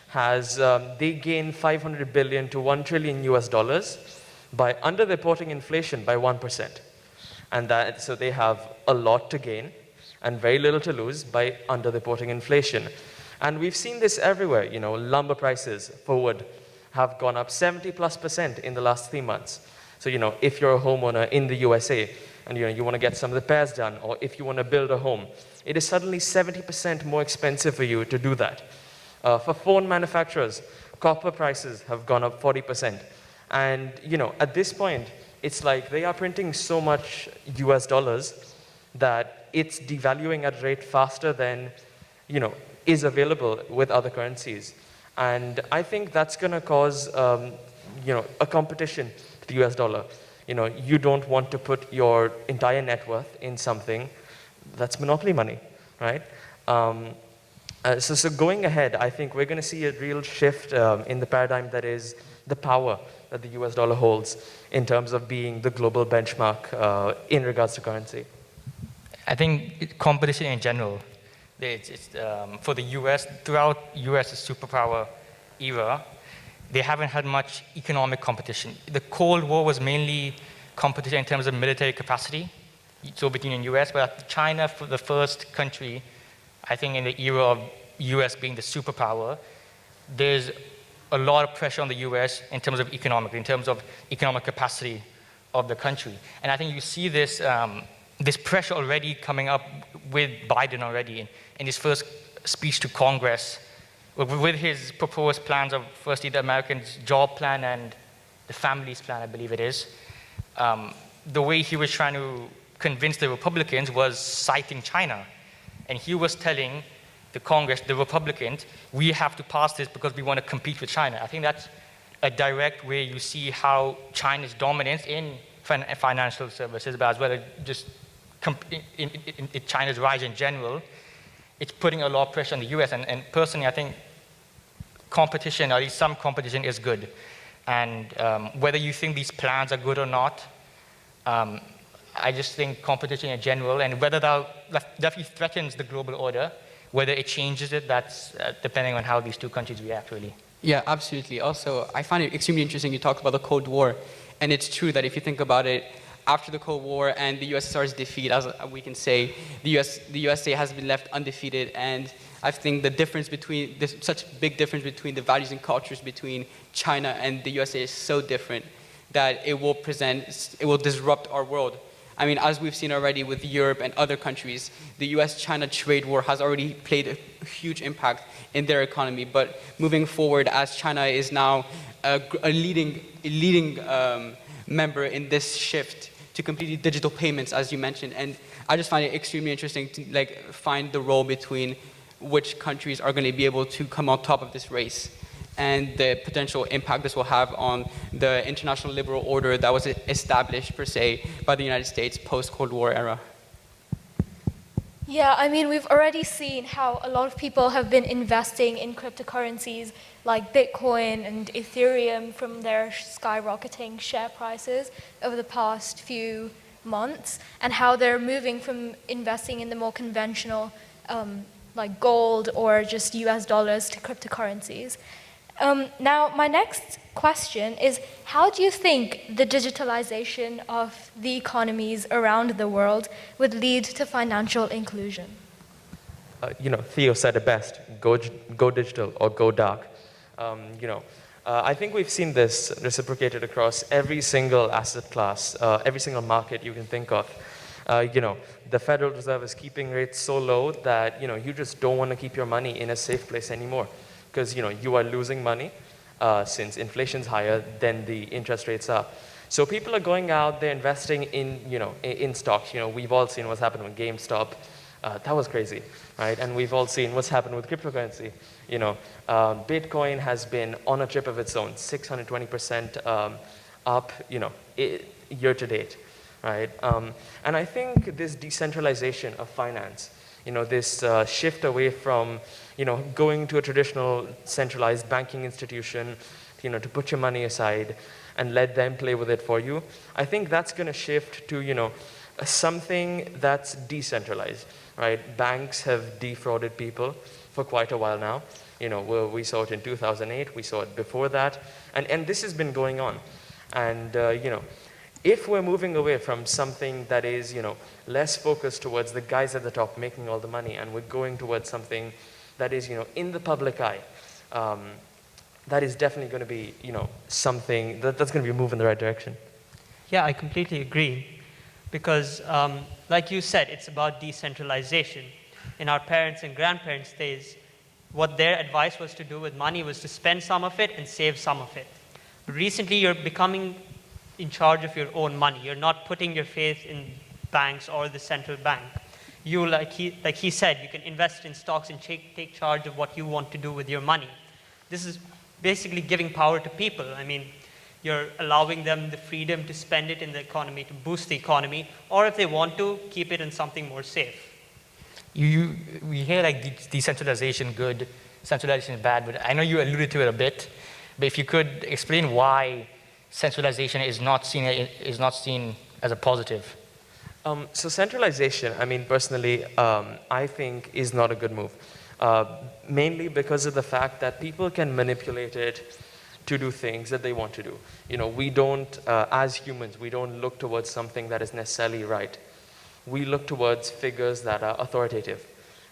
has, they gain 500 billion to 1 trillion US dollars by underreporting inflation by 1%. And that, so they have a lot to gain and very little to lose by underreporting inflation. And we've seen this everywhere, you know, lumber prices for wood have gone up 70+% in the last 3 months. So, you know, if you're a homeowner in the USA and you want to get some repairs done, or if you want to build a home, it is suddenly 70% more expensive for you to do that. For phone manufacturers, copper prices have gone up 40%. And, you know, at this point, it's like they are printing so much US dollars that it's devaluing at a rate faster than, you know, is available with other currencies. And I think that's going to cause, you know, a competition to the US dollar. You know, you don't want to put your entire net worth in something that's monopoly money, right? So going ahead, I think we're going to see a real shift in the paradigm that is the power that the US dollar holds in terms of being the global benchmark in regards to currency. I think competition in general, for the US, throughout US's superpower era, they haven't had much economic competition. The Cold War was mainly competition in terms of military capacity, so between the US, but China, for the first country, I think in the era of US being the superpower, there's a lot of pressure on the US in terms of economic capacity of the country. And I think you see this, this pressure already coming up with Biden already in his first speech to Congress, with his proposed plans of firstly the Americans' job plan and the families plan, I believe it is. The way he was trying to convince the Republicans was citing China. And he was telling the Congress, the Republicans, we have to pass this because we want to compete with China. I think that's a direct way you see how China's dominance in financial services, but as well as just in China's rise in general, it's putting a lot of pressure on the US. And personally, I think competition, or at least some competition, is good. And whether you think these plans are good or not, I just think competition in general, and whether that definitely threatens the global order, whether it changes it, that's depending on how these two countries react, really. Yeah, absolutely. Also, I find it extremely interesting you talked about the Cold War, and it's true that if you think about it, after the Cold War and the USSR's defeat, as we can say, the USA has been left undefeated, and I think the difference between, this such big difference between the values and cultures between China and the USA is so different that it will disrupt our world. I mean, as we've seen already with Europe and other countries, the US-China trade war has already played a huge impact in their economy. But moving forward, as China is now a leading member in this shift to completely digital payments, as you mentioned, and I just find it extremely interesting to find the role between which countries are going to be able to come on top of this race, and the potential impact this will have on the international liberal order that was established, per se, by the United States post-Cold War era. Yeah, I mean, we've already seen how a lot of people have been investing in cryptocurrencies like Bitcoin and Ethereum from their skyrocketing share prices over the past few months, and how they're moving from investing in the more conventional like gold or just US dollars to cryptocurrencies. Now, my next question is, how do you think the digitalization of the economies around the world would lead to financial inclusion? You know, Theo said it best, go digital or go dark. I think we've seen this reciprocated across every single asset class, every single market you can think of. The Federal Reserve is keeping rates so low that, you just don't want to keep your money in a safe place anymore. Because you are losing money since inflation's higher than the interest rates are. So people are going out, they're investing in, in stocks. We've all seen what's happened with GameStop. That was crazy, right? And we've all seen what's happened with cryptocurrency. Bitcoin has been on a trip of its own, 620% up, year to date, right? And I think this decentralization of finance, this shift away from, going to a traditional centralized banking institution, to put your money aside and let them play with it for you. I think that's going to shift to, something that's decentralized, right? Banks have defrauded people for quite a while now. We saw it in 2008, we saw it before that, and this has been going on. And, if we're moving away from something that is, less focused towards the guys at the top making all the money, and we're going towards something that is, in the public eye, that is definitely going to be, something that's going to be a move in the right direction. Yeah, I completely agree. Because, like you said, it's about decentralization. In our parents' and grandparents' days, what their advice was to do with money was to spend some of it and save some of it. But recently, you're becoming in charge of your own money. You're not putting your faith in banks or the central bank. You, like he said, you can invest in stocks and take charge of what you want to do with your money. This is basically giving power to people. I mean, you're allowing them the freedom to spend it in the economy, to boost the economy, or if they want to, keep it in something more safe. We hear like decentralization good, centralization bad, but I know you alluded to it a bit, but if you could explain why centralization is not seen as a positive. So centralization, I mean, personally, I think is not a good move. Mainly because of the fact that people can manipulate it to do things that they want to do. We don't, as humans, we don't look towards something that is necessarily right. We look towards figures that are authoritative.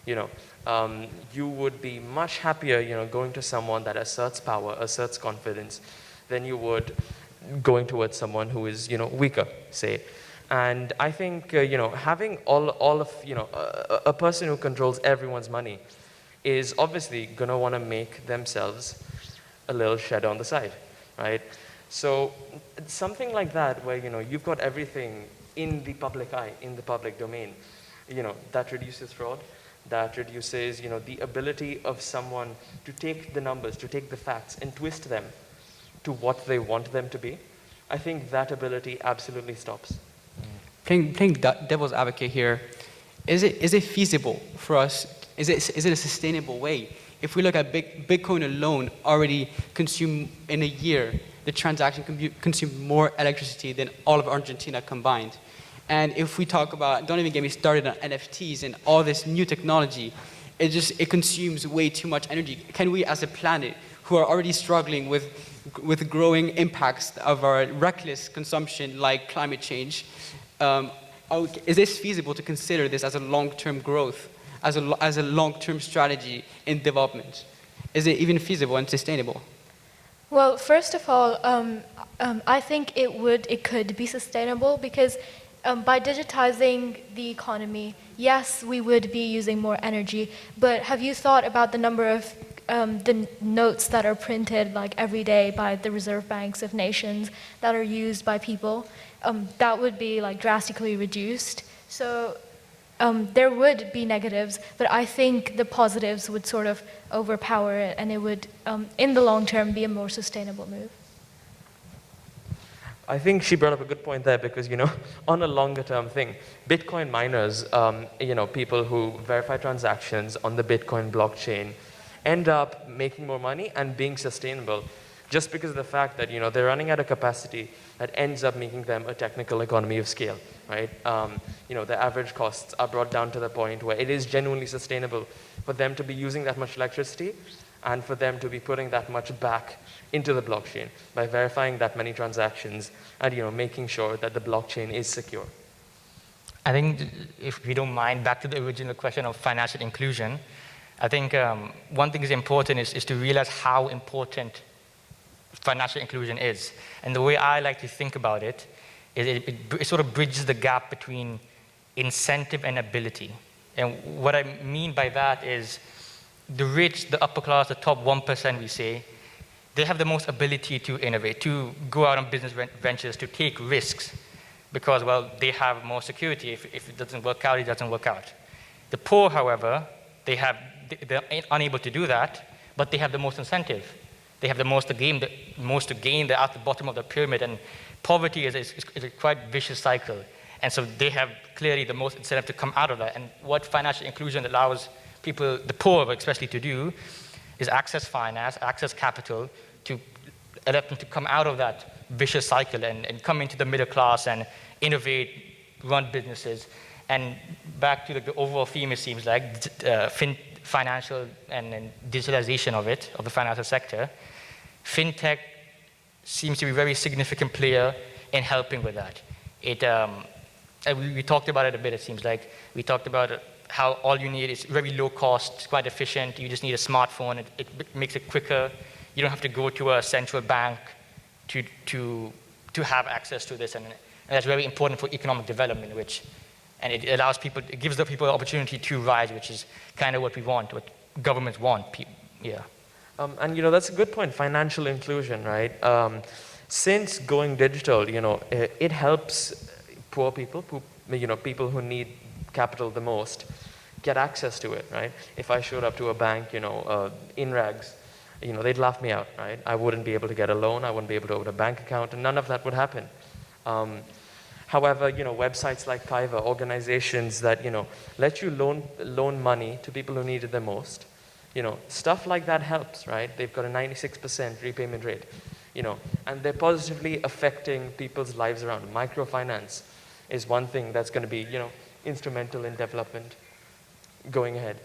You would be much happier, going to someone that asserts power, asserts confidence, than you would going towards someone who is, weaker, say. And I think, having all of, a person who controls everyone's money is obviously going to want to make themselves a little shed on the side, right? So something like that where, you've got everything in the public eye, in the public domain, that reduces fraud, that reduces, the ability of someone to take the numbers, to take the facts and twist them to what they want them to be. I think that ability absolutely stops. Playing devil's advocate here, is it feasible for us? Is it a sustainable way? If we look at Bitcoin alone, already consume in a year, the transaction consume more electricity than all of Argentina combined. And if we talk about, don't even get me started on NFTs and all this new technology, it consumes way too much energy. Can we, as a planet, who are already struggling with growing impacts of our reckless consumption like climate change, is this feasible to consider this as a long-term growth, as a long-term strategy in development? Is it even feasible and sustainable? Well, first of all, I think it could be sustainable because by digitizing the economy, yes, we would be using more energy, but have you thought about the number of the notes that are printed like every day by the reserve banks of nations that are used by people? That would be like drastically reduced. So there would be negatives, but I think the positives would sort of overpower it, and it would, in the long term, be a more sustainable move. I think she brought up a good point there because, on a longer term thing, Bitcoin miners, people who verify transactions on the Bitcoin blockchain end up making more money and being sustainable just because of the fact that, they're running at a capacity that ends up making them a technical economy of scale, right? The average costs are brought down to the point where it is genuinely sustainable for them to be using that much electricity and for them to be putting that much back into the blockchain by verifying that many transactions and making sure that the blockchain is secure. I think, if we don't mind, back to the original question of financial inclusion, I think one thing is important is to realize how important financial inclusion is. And the way I like to think about it is it sort of bridges the gap between incentive and ability. And what I mean by that is the rich, the upper class, the top 1%, we say, they have the most ability to innovate, to go out on business ventures, to take risks, because, well, they have more security. If it doesn't work out, it doesn't work out. The poor, however, they're unable to do that, but they have the most incentive. They have the most to gain. They're at the bottom of the pyramid, and poverty is a quite vicious cycle. And so they have clearly the most incentive to come out of that. And what financial inclusion allows people, the poor especially, to do is access finance, access capital, to allow them to come out of that vicious cycle and come into the middle class and innovate, run businesses. And back to the overall theme, it seems like, financial and digitalization of the financial sector. FinTech seems to be a very significant player in helping with that. We talked about it a bit, it seems like. We talked about how all you need is very low cost, it's quite efficient. You just need a smartphone. It makes it quicker. You don't have to go to a central bank to have access to this. And that's very important for economic development, and it allows people, it gives the people the opportunity to rise, which is kind of what we want, what governments want. Yeah. And that's a good point, financial inclusion, right? Since going digital, it helps poor people, people who need capital the most, get access to it, right? If I showed up to a bank, in rags, they'd laugh me out, right? I wouldn't be able to get a loan, I wouldn't be able to open a bank account, and none of that would happen. However, websites like Fiverr, organizations that, let you loan money to people who need it the most, stuff like that helps, right? They've got a 96% repayment rate, and they're positively affecting people's lives around. Microfinance is one thing that's going to be, instrumental in development going ahead.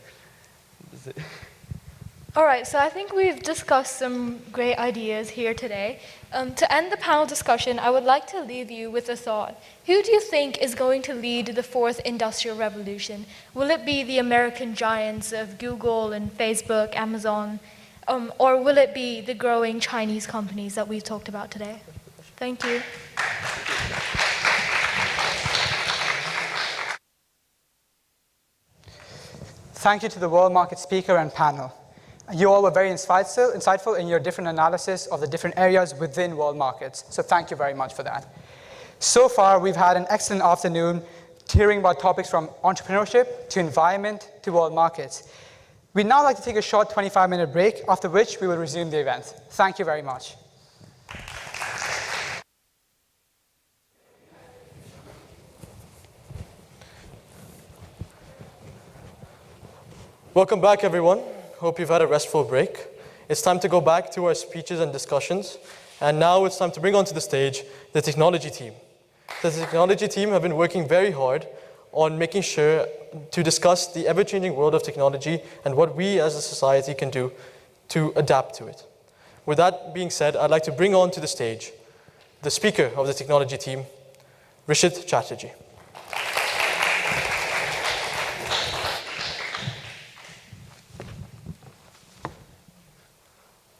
All right, so I think we've discussed some great ideas here today. To end the panel discussion, I would like to leave you with a thought. Who do you think is going to lead the fourth industrial revolution? Will it be the American giants of Google and Facebook, Amazon, or will it be the growing Chinese companies that we've talked about today? Thank you. Thank you to the world market speaker and panel. You all were very insightful in your different analysis of the different areas within world markets. So thank you very much for that. So far, we've had an excellent afternoon hearing about topics from entrepreneurship to environment to world markets. We'd now like to take a short 25-minute break, after which we will resume the event. Thank you very much. Welcome back, everyone. Hope you've had a restful break. It's time to go back to our speeches and discussions. And now it's time to bring onto the stage the technology team. The technology team have been working very hard on making sure to discuss the ever-changing world of technology and what we as a society can do to adapt to it. With that being said, I'd like to bring onto the stage the speaker of the technology team, Rishit Chatterjee.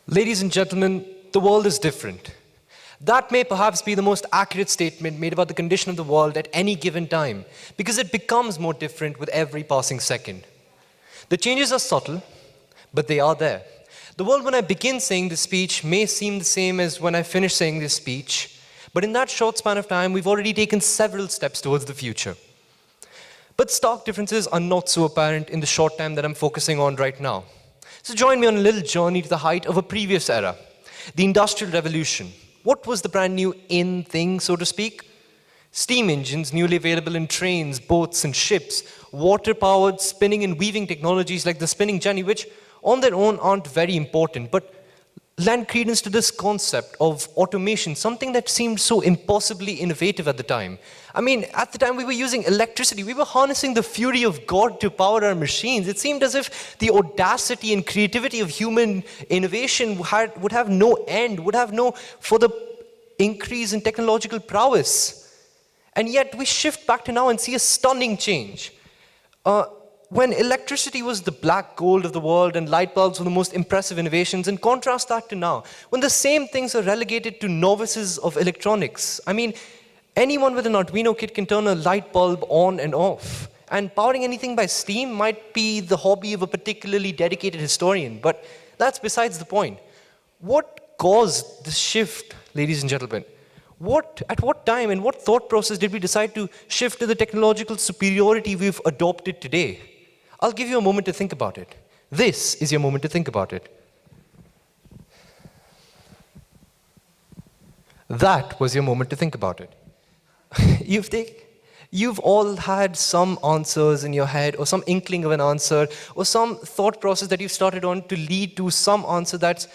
Ladies and gentlemen, the world is different. That may perhaps be the most accurate statement made about the condition of the world at any given time, because it becomes more different with every passing second. The changes are subtle, but they are there. The world when I begin saying this speech may seem the same as when I finish saying this speech, but in that short span of time, we've already taken several steps towards the future. But stark differences are not so apparent in the short time that I'm focusing on right now. So join me on a little journey to the height of a previous era, the Industrial Revolution. What was the brand new in thing, so to speak? Steam engines, newly available in trains, boats, and ships, water-powered spinning and weaving technologies like the spinning jenny, which on their own aren't very important, but lend credence to this concept of automation, something that seemed so impossibly innovative at the time. I mean, at the time we were using electricity, we were harnessing the fury of God to power our machines. It seemed as if the audacity and creativity of human innovation would have no end, would have no further increase in technological prowess. And yet we shift back to now and see a stunning change. When electricity was the black gold of the world and light bulbs were the most impressive innovations, and contrast that to now, when the same things are relegated to novices of electronics. I mean, anyone with an Arduino kit can turn a light bulb on and off. And powering anything by steam might be the hobby of a particularly dedicated historian, but that's besides the point. What caused this shift, ladies and gentlemen? At what time and what thought process did we decide to shift to the technological superiority we've adopted today? I'll give you a moment to think about it. This is your moment to think about it. That was your moment to think about it. You've all had some answers in your head, or some inkling of an answer, or some thought process that you've started on to lead to some answer that's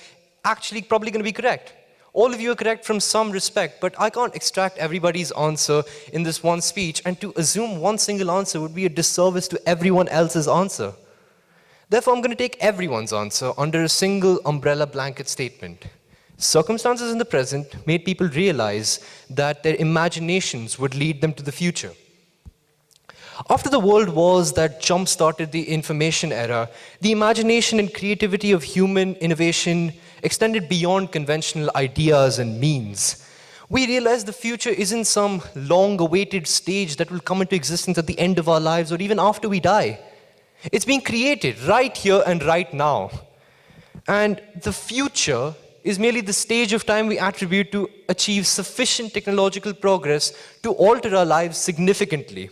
actually probably going to be correct. All of you are correct from some respect, but I can't extract everybody's answer in this one speech, and to assume one single answer would be a disservice to everyone else's answer. Therefore, I'm going to take everyone's answer under a single umbrella blanket statement. Circumstances in the present made people realize that their imaginations would lead them to the future. After the world wars that jump-started the information era, the imagination and creativity of human innovation extended beyond conventional ideas and means. We realized the future isn't some long-awaited stage that will come into existence at the end of our lives or even after we die. It's being created right here and right now. And the future is merely the stage of time we attribute to achieve sufficient technological progress to alter our lives significantly.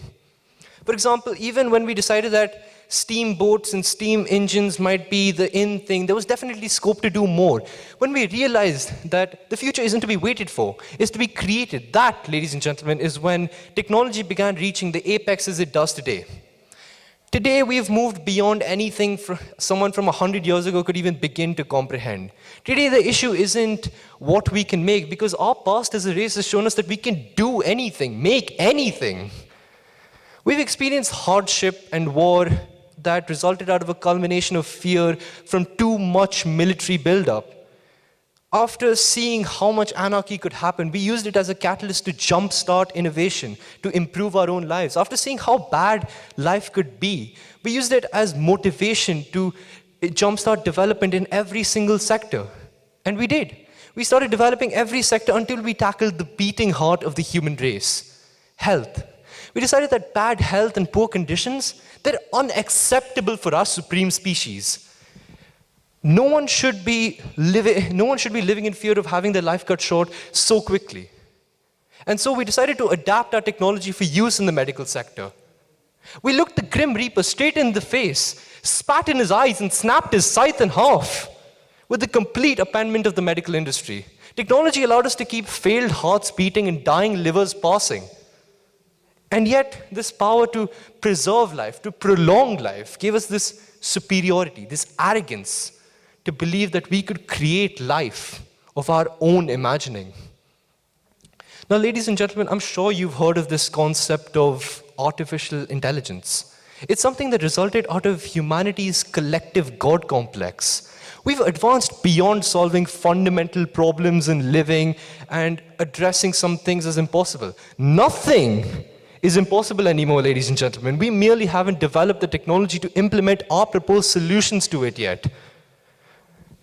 For example, even when we decided that steamboats and steam engines might be the in thing, there was definitely scope to do more. When we realized that the future isn't to be waited for, it's to be created, that, ladies and gentlemen, is when technology began reaching the apex as it does today. Today, we've moved beyond anything someone from 100 years ago could even begin to comprehend. Today, the issue isn't what we can make, because our past as a race has shown us that we can do anything, make anything. We've experienced hardship and war that resulted out of a culmination of fear from too much military buildup. After seeing how much anarchy could happen, we used it as a catalyst to jumpstart innovation, to improve our own lives. After seeing how bad life could be, we used it as motivation to jumpstart development in every single sector. And we did. We started developing every sector until we tackled the beating heart of the human race: health. We decided that bad health and poor conditions, they're unacceptable for our supreme species. No one should be living in fear of having their life cut short so quickly. And so we decided to adapt our technology for use in the medical sector. We looked the Grim Reaper straight in the face, spat in his eyes, and snapped his scythe in half. With the complete abandonment of the medical industry, technology allowed us to keep failed hearts beating and dying livers passing. And yet, this power to preserve life, to prolong life, gave us this superiority, this arrogance, to believe that we could create life of our own imagining. Now, ladies and gentlemen, I'm sure you've heard of this concept of artificial intelligence. It's something that resulted out of humanity's collective God complex. We've advanced beyond solving fundamental problems in living and addressing some things as impossible. Nothing is impossible anymore, ladies and gentlemen. We merely haven't developed the technology to implement our proposed solutions to it yet.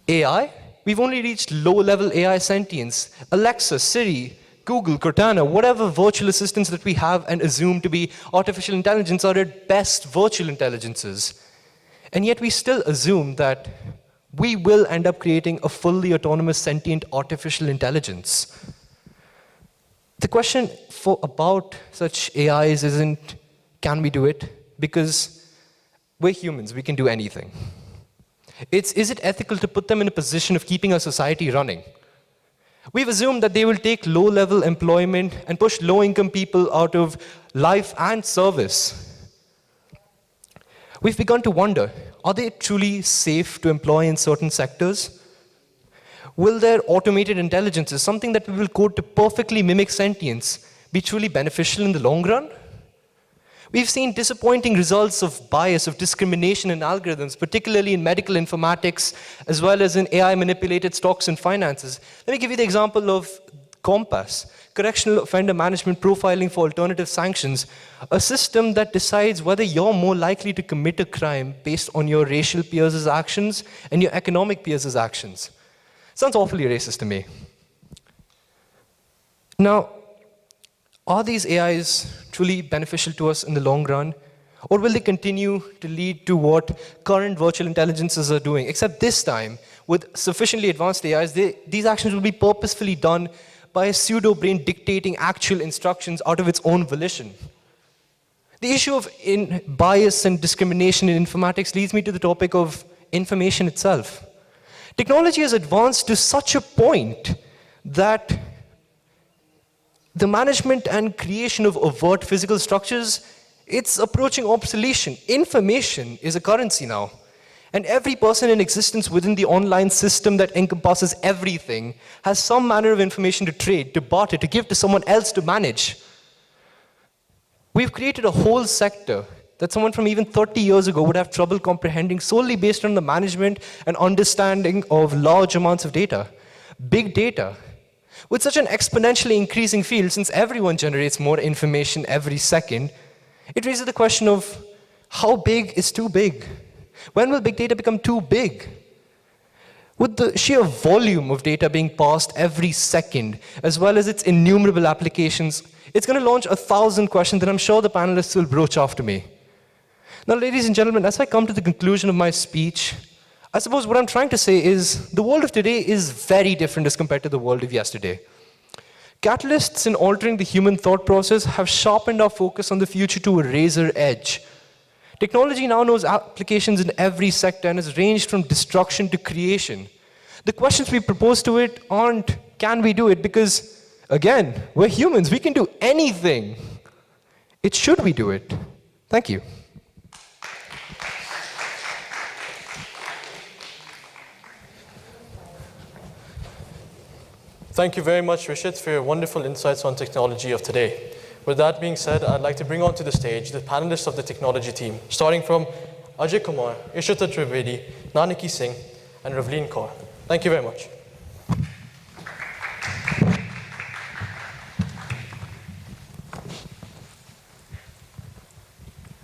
AI? We've only reached low-level AI sentience. Alexa, Siri, Google, Cortana, whatever virtual assistants that we have and assume to be artificial intelligence are at best virtual intelligences. And yet we still assume that we will end up creating a fully autonomous, sentient artificial intelligence. The question about such AIs isn't, can we do it? Because we're humans, we can do anything. Is it ethical to put them in a position of keeping our society running? We've assumed that they will take low-level employment and push low-income people out of life and service. We've begun to wonder, are they truly safe to employ in certain sectors? Will their automated intelligences, something that we will code to perfectly mimic sentience, be truly beneficial in the long run? We've seen disappointing results of bias, of discrimination in algorithms, particularly in medical informatics, as well as in AI-manipulated stocks and finances. Let me give you the example of Compass, Correctional Offender Management Profiling for Alternative Sanctions, a system that decides whether you're more likely to commit a crime based on your racial peers' actions and your economic peers' actions. Sounds awfully racist to me. Now, are these AIs truly beneficial to us in the long run? Or will they continue to lead to what current virtual intelligences are doing? Except this time, with sufficiently advanced AIs, these actions will be purposefully done by a pseudo-brain dictating actual instructions out of its own volition. The issue of bias and discrimination in informatics leads me to the topic of information itself. Technology has advanced to such a point that the management and creation of overt physical structures, it's approaching obsolescence. Information is a currency now. And every person in existence within the online system that encompasses everything has some manner of information to trade, to barter, to give to someone else to manage. We've created a whole sector that someone from even 30 years ago would have trouble comprehending solely based on the management and understanding of large amounts of data. Big data. With such an exponentially increasing field, since everyone generates more information every second, it raises the question of how big is too big? When will big data become too big? With the sheer volume of data being passed every second, as well as its innumerable applications, it's going to launch 1,000 questions that I'm sure the panelists will broach after me. Now, ladies and gentlemen, as I come to the conclusion of my speech, I suppose what I'm trying to say is the world of today is very different as compared to the world of yesterday. Catalysts in altering the human thought process have sharpened our focus on the future to a razor edge. Technology now knows applications in every sector and has ranged from destruction to creation. The questions we propose to it aren't, can we do it? Because, again, we're humans, we can do anything. It's should we do it? Thank you. Thank you very much, Rishit, for your wonderful insights on technology of today. With that being said, I'd like to bring onto the stage the panelists of the technology team, starting from Ajay Kumar, Ishita Trivedi, Nanaki Singh, and Ravleen Kaur. Thank you very much.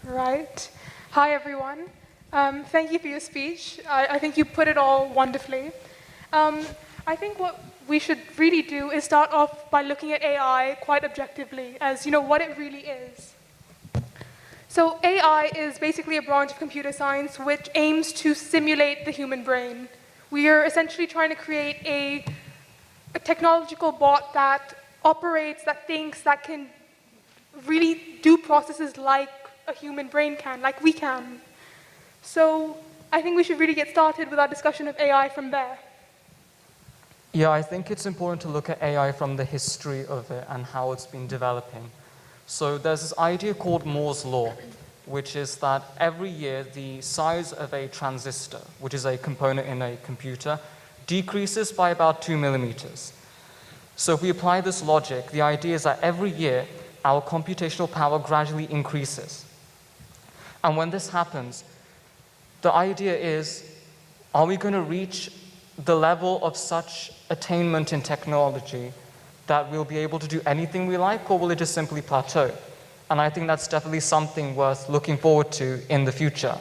Right. Hi, everyone. Thank you for your speech. I think you put it all wonderfully. I think what we should really do is start off by looking at AI quite objectively as, what it really is. So AI is basically a branch of computer science which aims to simulate the human brain. We are essentially trying to create a technological bot that operates, that thinks, that can really do processes like a human brain can, like we can. So I think we should really get started with our discussion of AI from there. Yeah, I think it's important to look at AI from the history of it and how it's been developing. So there's this idea called Moore's law, which is that every year the size of a transistor, which is a component in a computer, decreases by about 2 millimeters. So if we apply this logic, the idea is that every year our computational power gradually increases. And when this happens, the idea is, are we going to reach the level of such attainment in technology that we'll be able to do anything we like, or will it just simply plateau? And I think that's definitely something worth looking forward to in the future.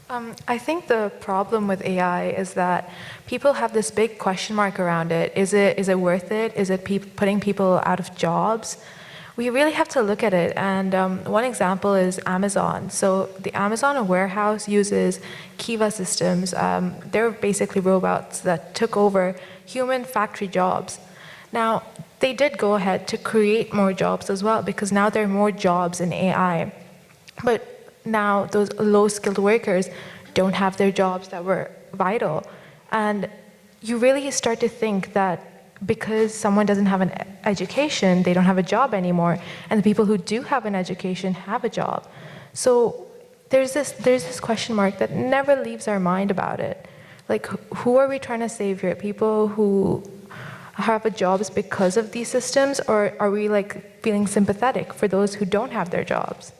I think the problem with AI is that people have this big question mark around it. Is it worth it? Is it putting people out of jobs? We really have to look at it, and one example is Amazon. So the Amazon warehouse uses Kiva systems. They're basically robots that took over human factory jobs. Now, they did go ahead to create more jobs as well, because now there are more jobs in AI. But now those low-skilled workers don't have their jobs that were vital. And you really start to think that because someone doesn't have an education, they don't have a job anymore, and the people who do have an education have a job. So there's this question mark that never leaves our mind about it. Like, who are we trying to save here? People who have jobs because of these systems, or are we feeling sympathetic for those who don't have their jobs?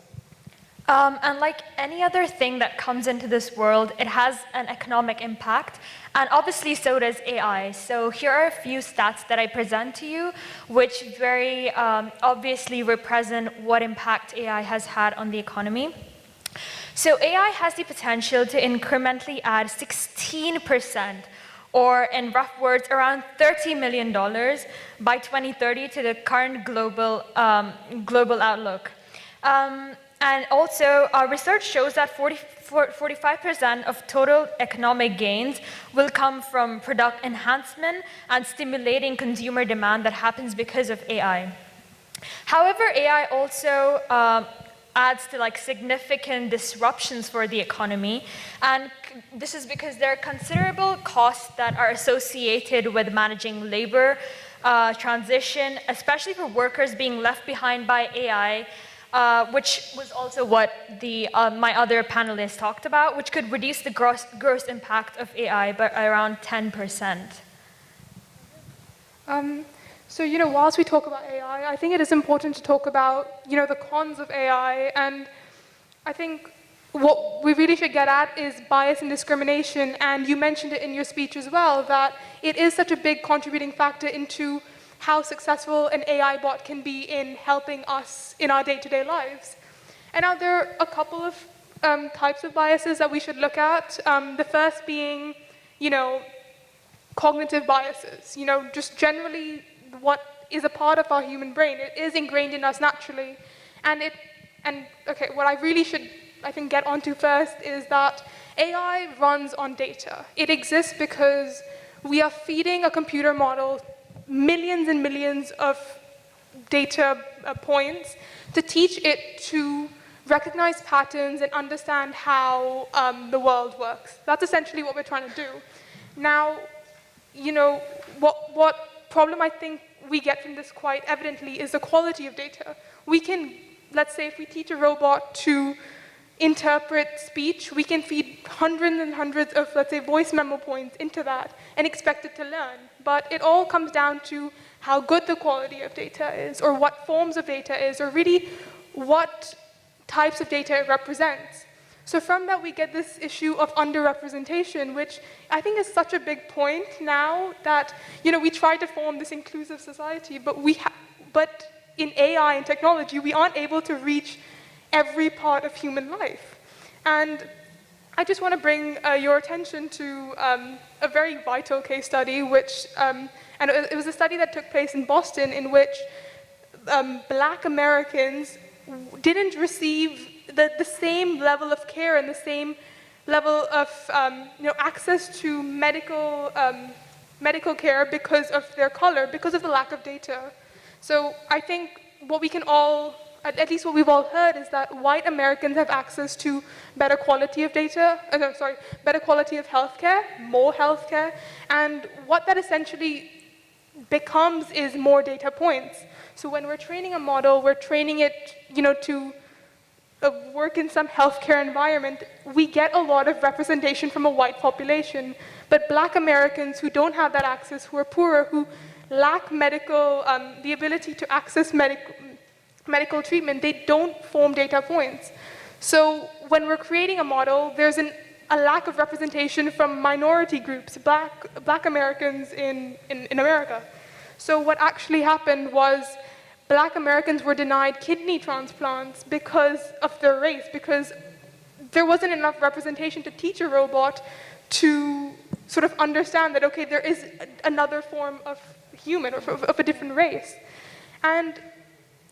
And like any other thing that comes into this world, it has an economic impact, and obviously so does AI. So here are a few stats that I present to you, which very obviously represent what impact AI has had on the economy. So AI has the potential to incrementally add 16%, or in rough words, around $30 million by 2030 to the current global outlook. And also, our research shows that 45% of total economic gains will come from product enhancement and stimulating consumer demand that happens because of AI. However, AI also adds to significant disruptions for the economy, and this is because there are considerable costs that are associated with managing labor transition, especially for workers being left behind by AI, which was also what my other panelists talked about, which could reduce the gross impact of AI by around 10%. So, whilst we talk about AI, I think it is important to talk about, the cons of AI. And I think what we really should get at is bias and discrimination. And you mentioned it in your speech as well, that it is such a big contributing factor into how successful an AI bot can be in helping us in our day-to-day lives. And now there are a couple of types of biases that we should look at. The first being, cognitive biases. Just generally what is a part of our human brain. It is ingrained in us naturally. And okay, what I really should, I think, get onto first is that AI runs on data. It exists because we are feeding a computer model millions and millions of data points to teach it to recognize patterns and understand how the world works. That's essentially what we're trying to do. Now, what problem I think we get from this quite evidently is the quality of data. We can, let's say if we teach a robot to interpret speech, we can feed hundreds and hundreds of, let's say, voice memo points into that and expect it to learn. But it all comes down to how good the quality of data is, or what forms of data is, or really what types of data it represents. So from that, we get this issue of underrepresentation, which I think is such a big point now that, we try to form this inclusive society, but in AI and technology, we aren't able to reach every part of human life. And I just want to bring your attention to a very vital case study, which, and it was a study that took place in Boston in which Black Americans didn't receive the same level of care and the same level of access to medical care because of their color, because of the lack of data. So I think what we can all, at least what we've all heard, is that white Americans have access to better quality of better quality of healthcare, more healthcare, and what that essentially becomes is more data points. So when we're training a model, we're training it, to work in some healthcare environment. We get a lot of representation from a white population, but Black Americans who don't have that access, who are poorer, who lack the ability to access medical treatment, they don't form data points. So when we're creating a model, there's a lack of representation from minority groups, Black Americans in America. So what actually happened was Black Americans were denied kidney transplants because of their race, because there wasn't enough representation to teach a robot to sort of understand that, okay, there is another form of human, or of a different race. And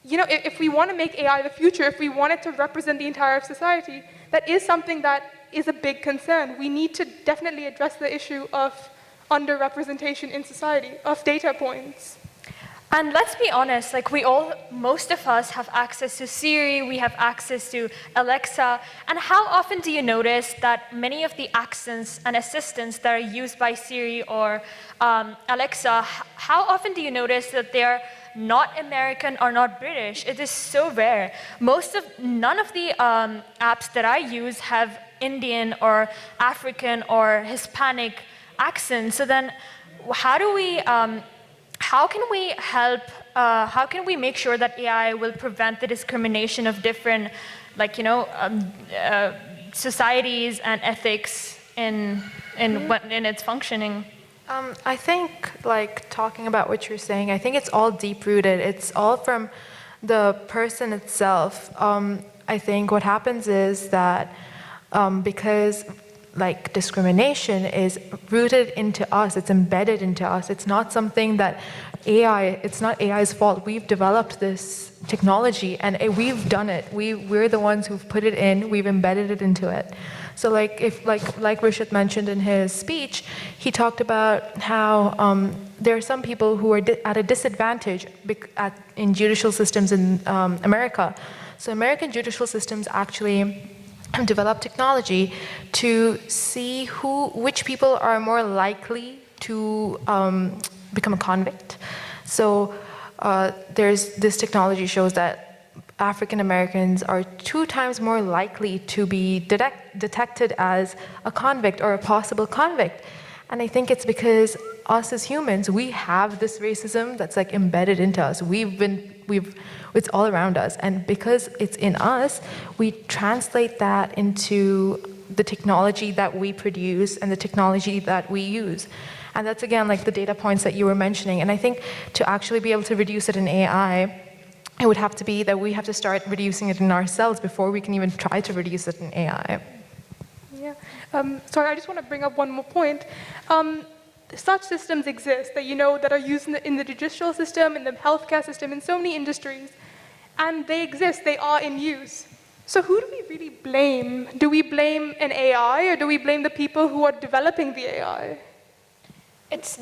if we want to make AI the future, if we want it to represent the entire society, that is something that is a big concern. We need to definitely address the issue of underrepresentation in society, of data points. And let's be honest, most of us have access to Siri, we have access to Alexa, and how often do you notice that many of the accents and assistants that are used by Siri or Alexa, how often do you notice that they're not American or not British? It is so rare. None of the apps that I use have Indian or African or Hispanic accents. So then how can we make sure that AI will prevent the discrimination of different, societies and ethics in its functioning? I think, talking about what you're saying, I think it's all deep-rooted. It's all from the person itself. I think what happens is that because like discrimination is rooted into us, it's embedded into us. It's not something that it's not AI's fault. We've developed this technology and we've done it. We're the ones who've put it in, we've embedded it into it. So like Rishit mentioned in his speech, he talked about how there are some people who are at a disadvantage in judicial systems in America. So American judicial systems actually developed technology to see which people are more likely to become a convict. So this technology shows that African Americans are 2 times more likely to be detected as a convict or a possible convict. And I think it's because us as humans, we have this racism that's like embedded into us. It's all around us. And because it's in us, we translate that into the technology that we produce and the technology that we use. And that's again like the data points that you were mentioning. And I think to actually be able to reduce it in AI, it would have to be that we have to start reducing it in ourselves before we can even try to reduce it in AI. Yeah. Sorry, I just want to bring up one more point. Such systems exist that are used in the judicial system, in the healthcare system, in so many industries. And they exist, they are in use. So who do we really blame? Do we blame an AI or do we blame the people who are developing the AI? It's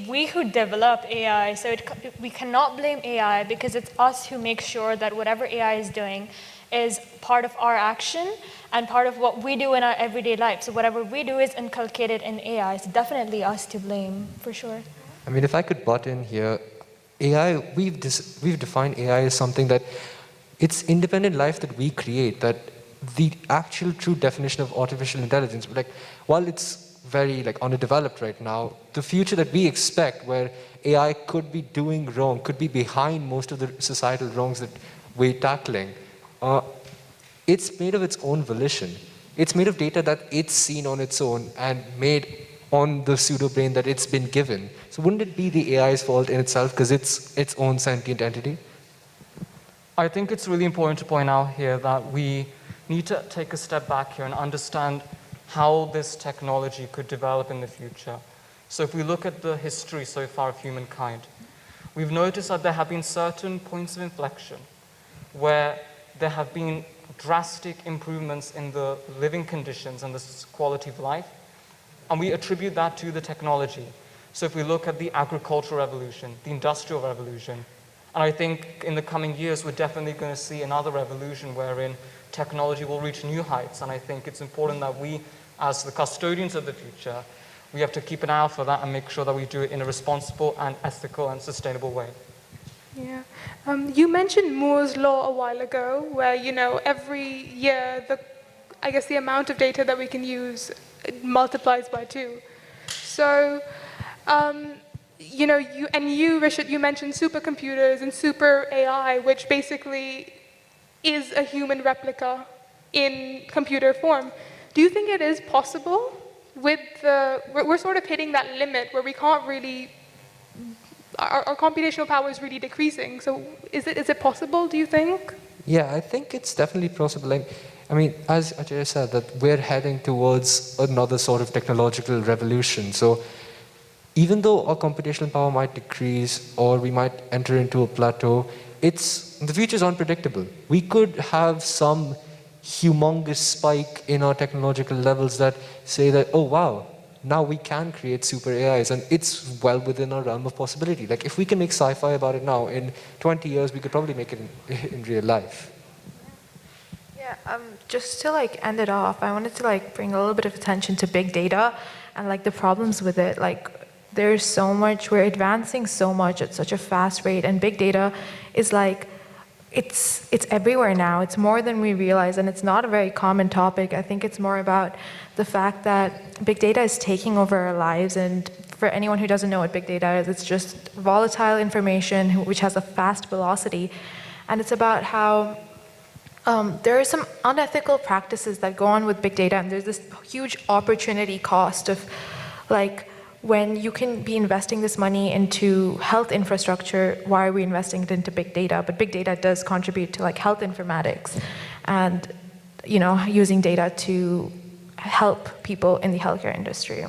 we who develop AI, so we cannot blame AI because it's us who make sure that whatever AI is doing is part of our action and part of what we do in our everyday life. So whatever we do is inculcated in AI. It's definitely us to blame, for sure. I mean, if I could butt in here, AI, we've defined AI as something that it's independent life that we create, that the actual true definition of artificial intelligence, like while it's very underdeveloped right now, the future that we expect where AI could be doing wrong, could be behind most of the societal wrongs that we're tackling, it's made of its own volition. It's made of data that it's seen on its own and made on the pseudo-brain that it's been given. So wouldn't it be the AI's fault in itself because it's its own sentient entity? I think it's really important to point out here that we need to take a step back here and understand how this technology could develop in the future. So if we look at the history so far of humankind, we've noticed that there have been certain points of inflection where there have been drastic improvements in the living conditions and the quality of life, and we attribute that to the technology. So if we look at the agricultural revolution, the industrial revolution, and I think in the coming years we're definitely going to see another revolution wherein technology will reach new heights, and I think it's important that we, as the custodians of the future, we have to keep an eye out for that and make sure that we do it in a responsible and ethical and sustainable way. Yeah. You mentioned Moore's law a while ago, where every year the amount of data that we can use multiplies by 2. So, Rishit, you mentioned supercomputers and super AI, which basically is a human replica in computer form. Do you think it is possible we're sort of hitting that limit where we can't really, our computational power is really decreasing. So is it possible, do you think? Yeah, I think it's definitely possible. I mean, as Ajay said, that we're heading towards another sort of technological revolution. So even though our computational power might decrease or we might enter into a plateau, the future is unpredictable. We could have some humongous spike in our technological levels that say that, oh wow, now we can create super AIs, and it's well within our realm of possibility. Like if we can make sci-fi about it now, in 20 years we could probably make it in real life. Yeah, just to end it off, I wanted to bring a little bit of attention to big data and the problems with it. There's so much, we're advancing so much at such a fast rate, and big data is it's everywhere now. It's more than we realize, and it's not a very common topic. I think it's more about the fact that big data is taking over our lives, and for anyone who doesn't know what big data is, it's just volatile information which has a fast velocity, and it's about how there are some unethical practices that go on with big data, and there's this huge opportunity cost of when you can be investing this money into health infrastructure, why are we investing it into big data? But big data does contribute to health informatics and using data to help people in the healthcare industry.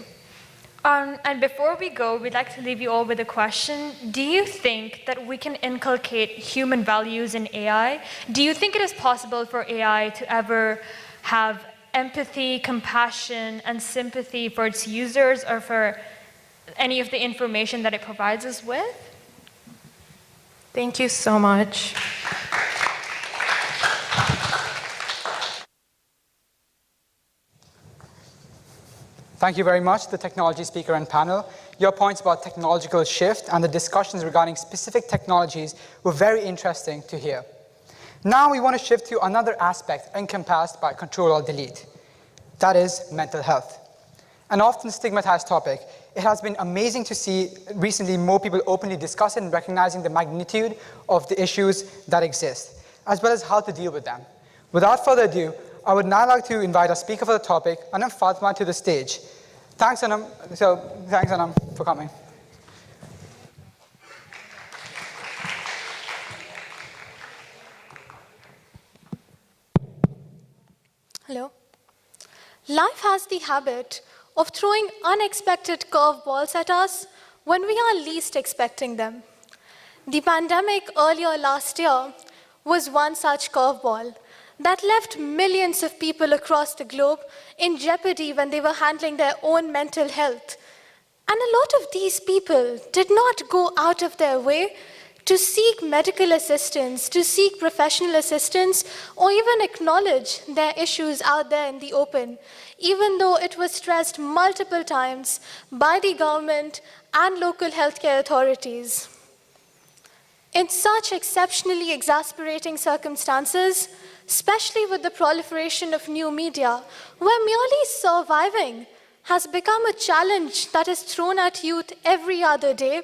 And before we go, we'd like to leave you all with a question. Do you think that we can inculcate human values in AI? Do you think it is possible for AI to ever have empathy, compassion, and sympathy for its users or for any of the information that it provides us with? Thank you so much. Thank you very much, the technology speaker and panel. Your points about technological shift and the discussions regarding specific technologies were very interesting to hear. Now we want to shift to another aspect encompassed by Ctrl-Alt-Delete. That is mental health. An often stigmatized topic, it has been amazing to see recently more people openly discuss it and recognizing the magnitude of the issues that exist, as well as how to deal with them. Without further ado, I would now like to invite our speaker for the topic, Anam Fatma, to the stage. Thanks, Anam. Thanks, Anam, for coming. Hello. Life has the habit of throwing unexpected curveballs at us when we are least expecting them. The pandemic earlier last year was one such curveball that left millions of people across the globe in jeopardy when they were handling their own mental health. And a lot of these people did not go out of their way to seek medical assistance, to seek professional assistance, or even acknowledge their issues out there in the open, even though it was stressed multiple times by the government and local healthcare authorities. In such exceptionally exasperating circumstances, especially with the proliferation of new media, where merely surviving has become a challenge that is thrown at youth every other day,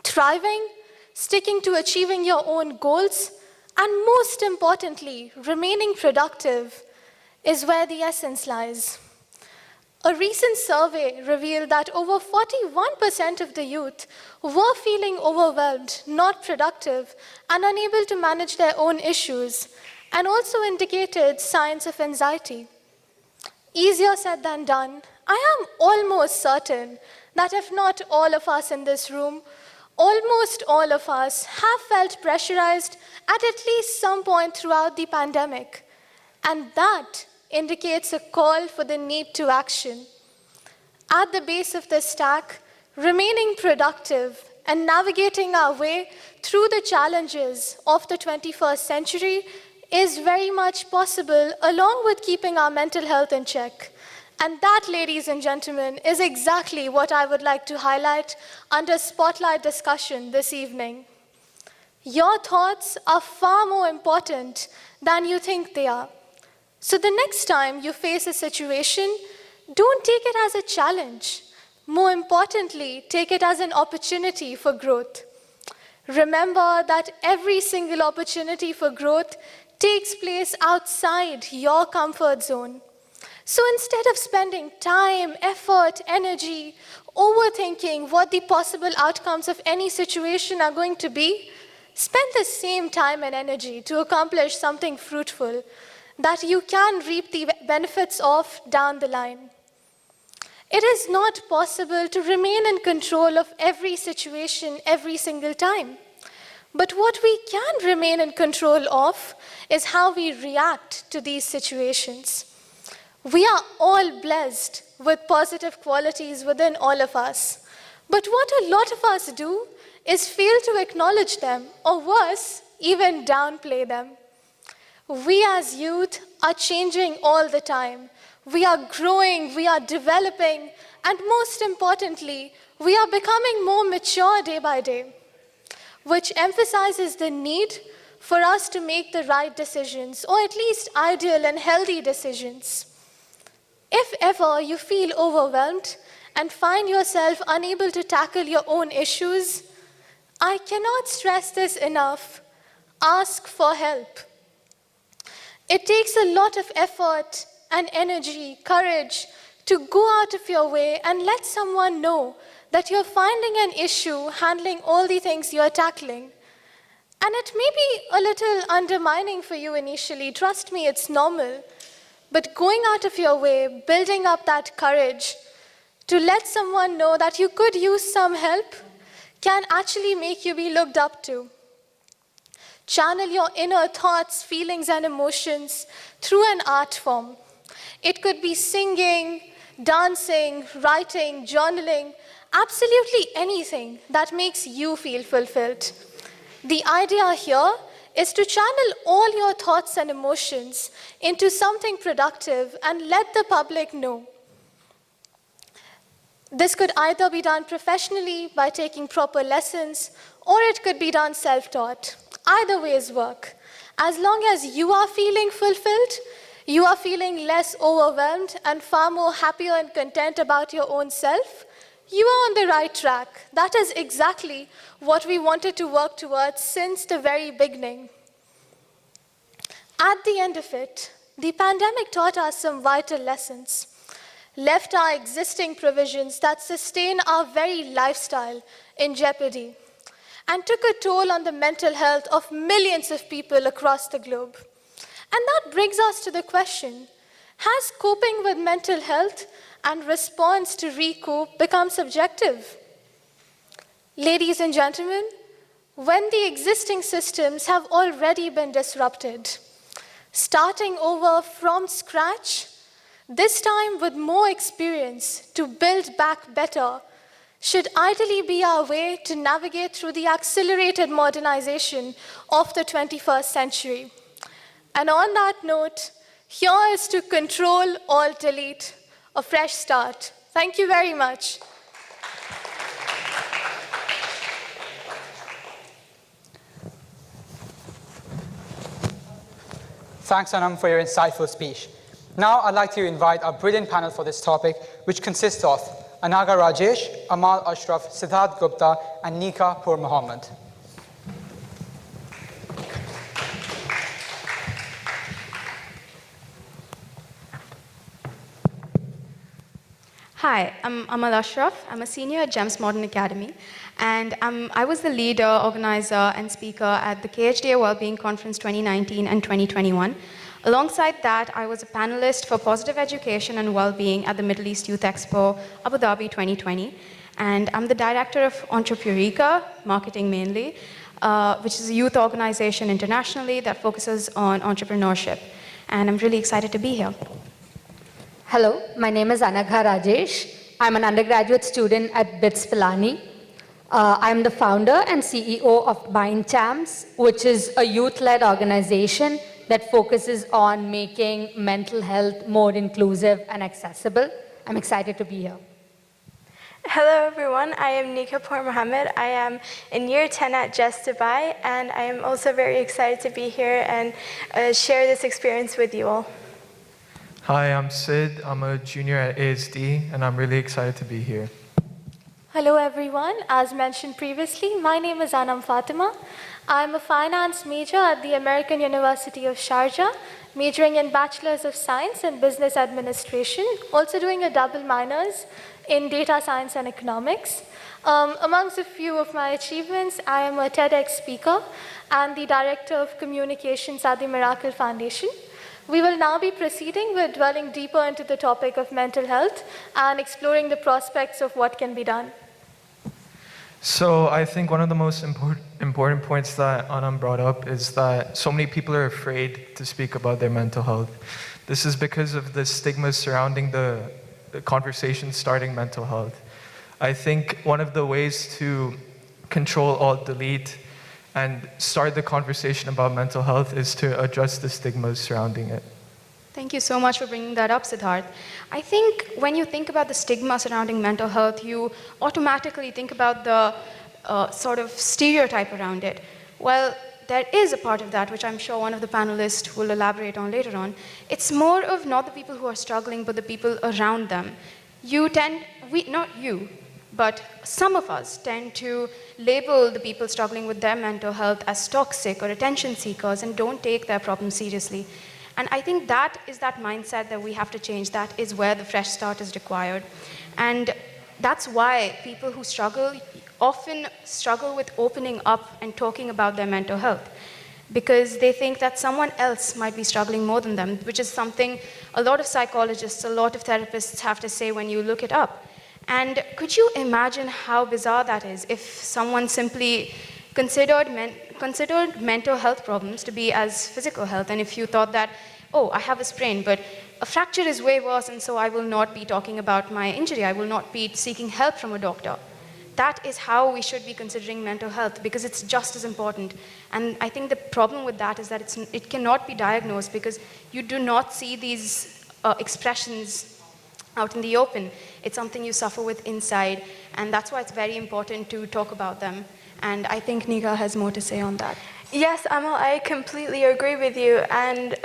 thriving, sticking to achieving your own goals, and most importantly, remaining productive is where the essence lies. A recent survey revealed that over 41% of the youth were feeling overwhelmed, not productive, and unable to manage their own issues, and also indicated signs of anxiety. Easier said than done. I am almost certain that if not all of us in this room, almost all of us have felt pressurized at least some point throughout the pandemic, and that indicates a call for the need to action. At the base of this stack, remaining productive and navigating our way through the challenges of the 21st century is very much possible, along with keeping our mental health in check. And that, ladies and gentlemen, is exactly what I would like to highlight under Spotlight discussion this evening. Your thoughts are far more important than you think they are. So the next time you face a situation, don't take it as a challenge. More importantly, take it as an opportunity for growth. Remember that every single opportunity for growth takes place outside your comfort zone. So instead of spending time, effort, energy, overthinking what the possible outcomes of any situation are going to be, spend the same time and energy to accomplish something fruitful that you can reap the benefits of down the line. It is not possible to remain in control of every situation every single time. But what we can remain in control of is how we react to these situations. We are all blessed with positive qualities within all of us. But what a lot of us do is fail to acknowledge them, or worse, even downplay them. We as youth are changing all the time. We are growing, we are developing, and most importantly, we are becoming more mature day by day, which emphasizes the need for us to make the right decisions, or at least ideal and healthy decisions. If ever you feel overwhelmed and find yourself unable to tackle your own issues, I cannot stress this enough. Ask for help. It takes a lot of effort and energy, courage, to go out of your way and let someone know that you're finding an issue handling all the things you're tackling. And it may be a little undermining for you initially. Trust me, it's normal. But going out of your way, building up that courage to let someone know that you could use some help can actually make you be looked up to. Channel your inner thoughts, feelings, and emotions through an art form. It could be singing, dancing, writing, journaling, absolutely anything that makes you feel fulfilled. The idea here is to channel all your thoughts and emotions into something productive and let the public know. This could either be done professionally by taking proper lessons, or it could be done self-taught. Either ways work. As long as you are feeling fulfilled, you are feeling less overwhelmed and far more happier and content about your own self, you are on the right track. That is exactly what we wanted to work towards since the very beginning. At the end of it, the pandemic taught us some vital lessons, left our existing provisions that sustain our very lifestyle in jeopardy, and took a toll on the mental health of millions of people across the globe. And that brings us to the question, has coping with mental health and response to recoup become subjective? Ladies and gentlemen, when the existing systems have already been disrupted, starting over from scratch, this time with more experience to build back better, should ideally be our way to navigate through the accelerated modernization of the 21st century. And on that note, here is to Ctrl, Alt, Delete, a fresh start. Thank you very much. Thanks, Anam, for your insightful speech. Now I'd like to invite our brilliant panel for this topic, which consists of Anaga Rajesh, Amal Ashraf, Siddharth Gupta, and Nika Pur Mohammed. Hi, I'm Amal Ashraf. I'm a senior at GEMS Modern Academy, and I was the leader, organizer, and speaker at the KHDA Wellbeing Conference 2019 and 2021. Alongside that, I was a panelist for positive education and well-being at the Middle East Youth Expo, Abu Dhabi 2020. And I'm the director of Entrepreneurica, marketing mainly, which is a youth organization internationally that focuses on entrepreneurship. And I'm really excited to be here. Hello, my name is Anagha Rajesh. I'm an undergraduate student at BITS Pilani. I'm the founder and CEO of Mind Champs, which is a youth-led organization that focuses on making mental health more inclusive and accessible. I'm excited to be here. Hello everyone, I am Nika Pur Mohammed. I am in year 10 at JES Dubai, and I am also very excited to be here and share this experience with you all. Hi, I'm Sid. I'm a junior at ASD, and I'm really excited to be here. Hello everyone, as mentioned previously, my name is Anam Fatima. I'm a finance major at the American University of Sharjah, majoring in Bachelor's of Science in Business Administration, also doing a double minors in Data Science and Economics. Amongst a few of my achievements, I am a TEDx speaker and the Director of Communications at the Miracle Foundation. We will now be proceeding with dwelling deeper into the topic of mental health and exploring the prospects of what can be done. So I think one of the most important points that Anam brought up is that so many people are afraid to speak about their mental health. This is because of the stigma surrounding the conversation starting mental health. I think one of the ways to Ctrl, Alt, Delete and start the conversation about mental health is to address the stigmas surrounding it. Thank you so much for bringing that up, Siddharth. I think when you think about the stigma surrounding mental health, you automatically think about the sort of stereotype around it. Well, there is a part of that, which I'm sure one of the panelists will elaborate on later on. It's more of not the people who are struggling, but the people around them. Not you, but some of us tend to label the people struggling with their mental health as toxic or attention seekers and don't take their problems seriously. And I think that is that mindset that we have to change. That is where the fresh start is required. And that's why people who struggle often struggle with opening up and talking about their mental health. because they think that someone else might be struggling more than them, which is something a lot of psychologists, a lot of therapists have to say when you look it up. And could you imagine how bizarre that is if someone simply considered mental health problems to be as physical health, and if you thought that, oh, I have a sprain, but a fracture is way worse, and so I will not be talking about my injury, I will not be seeking help from a doctor. That is how we should be considering mental health, because it's just as important. And I think the problem with that is that it cannot be diagnosed because you do not see these expressions out in the open. It's something you suffer with inside, and that's why it's very important to talk about them. And I think Nika has more to say on that. Yes, Amal, I completely agree with you. And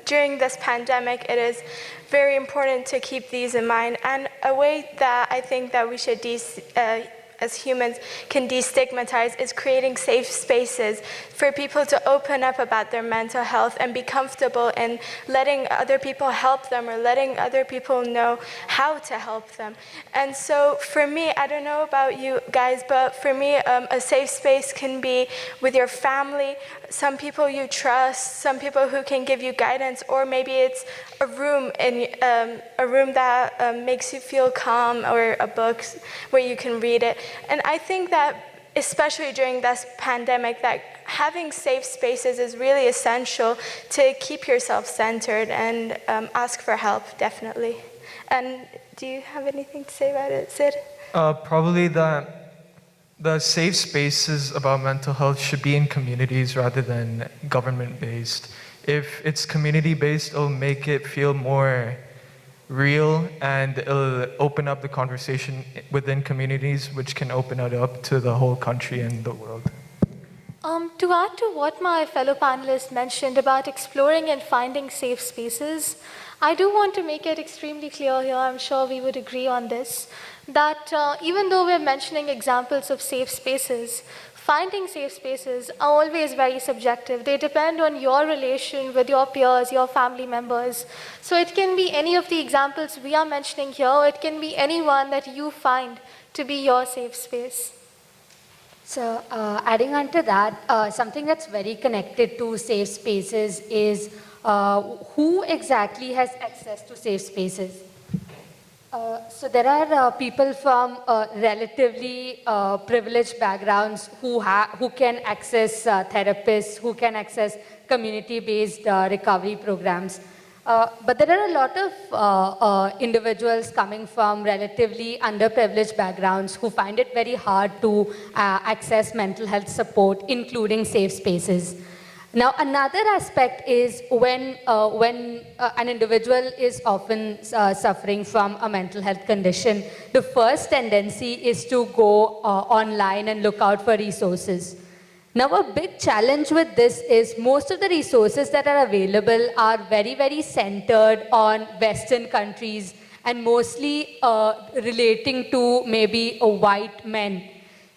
during this pandemic, it is very important to keep these in mind. And a way that I think that we should as humans can destigmatize is creating safe spaces for people to open up about their mental health and be comfortable in letting other people help them or letting other people know how to help them. And so for me, I don't know about you guys, but for me, a safe space can be with your family, some people you trust, some people who can give you guidance, or maybe it's a room that makes you feel calm, or a book where you can read it. And I think that especially during this pandemic, that having safe spaces is really essential to keep yourself centered and ask for help, definitely. And do you have anything to say about it, Sid? Probably that the safe spaces about mental health should be in communities rather than government-based. If it's community-based, it'll make it feel more real, and it'll open up the conversation within communities, which can open it up to the whole country and the world. To add to what my fellow panelists mentioned about exploring and finding safe spaces, I do want to make it extremely clear here, I'm sure we would agree on this, that even though we're mentioning examples of safe spaces, finding safe spaces are always very subjective. They depend on your relation with your peers, your family members. So it can be any of the examples we are mentioning here. It can be anyone that you find to be your safe space. So adding on to that, something that's very connected to safe spaces is who exactly has access to safe spaces. So there are people from relatively privileged backgrounds who can access therapists, who can access community-based recovery programs. But there are a lot of individuals coming from relatively underprivileged backgrounds who find it very hard to access mental health support, including safe spaces. Now, another aspect is when an individual is often suffering from a mental health condition, the first tendency is to go online and look out for resources. Now, a big challenge with this is most of the resources that are available are very, very centered on Western countries and mostly relating to maybe white men.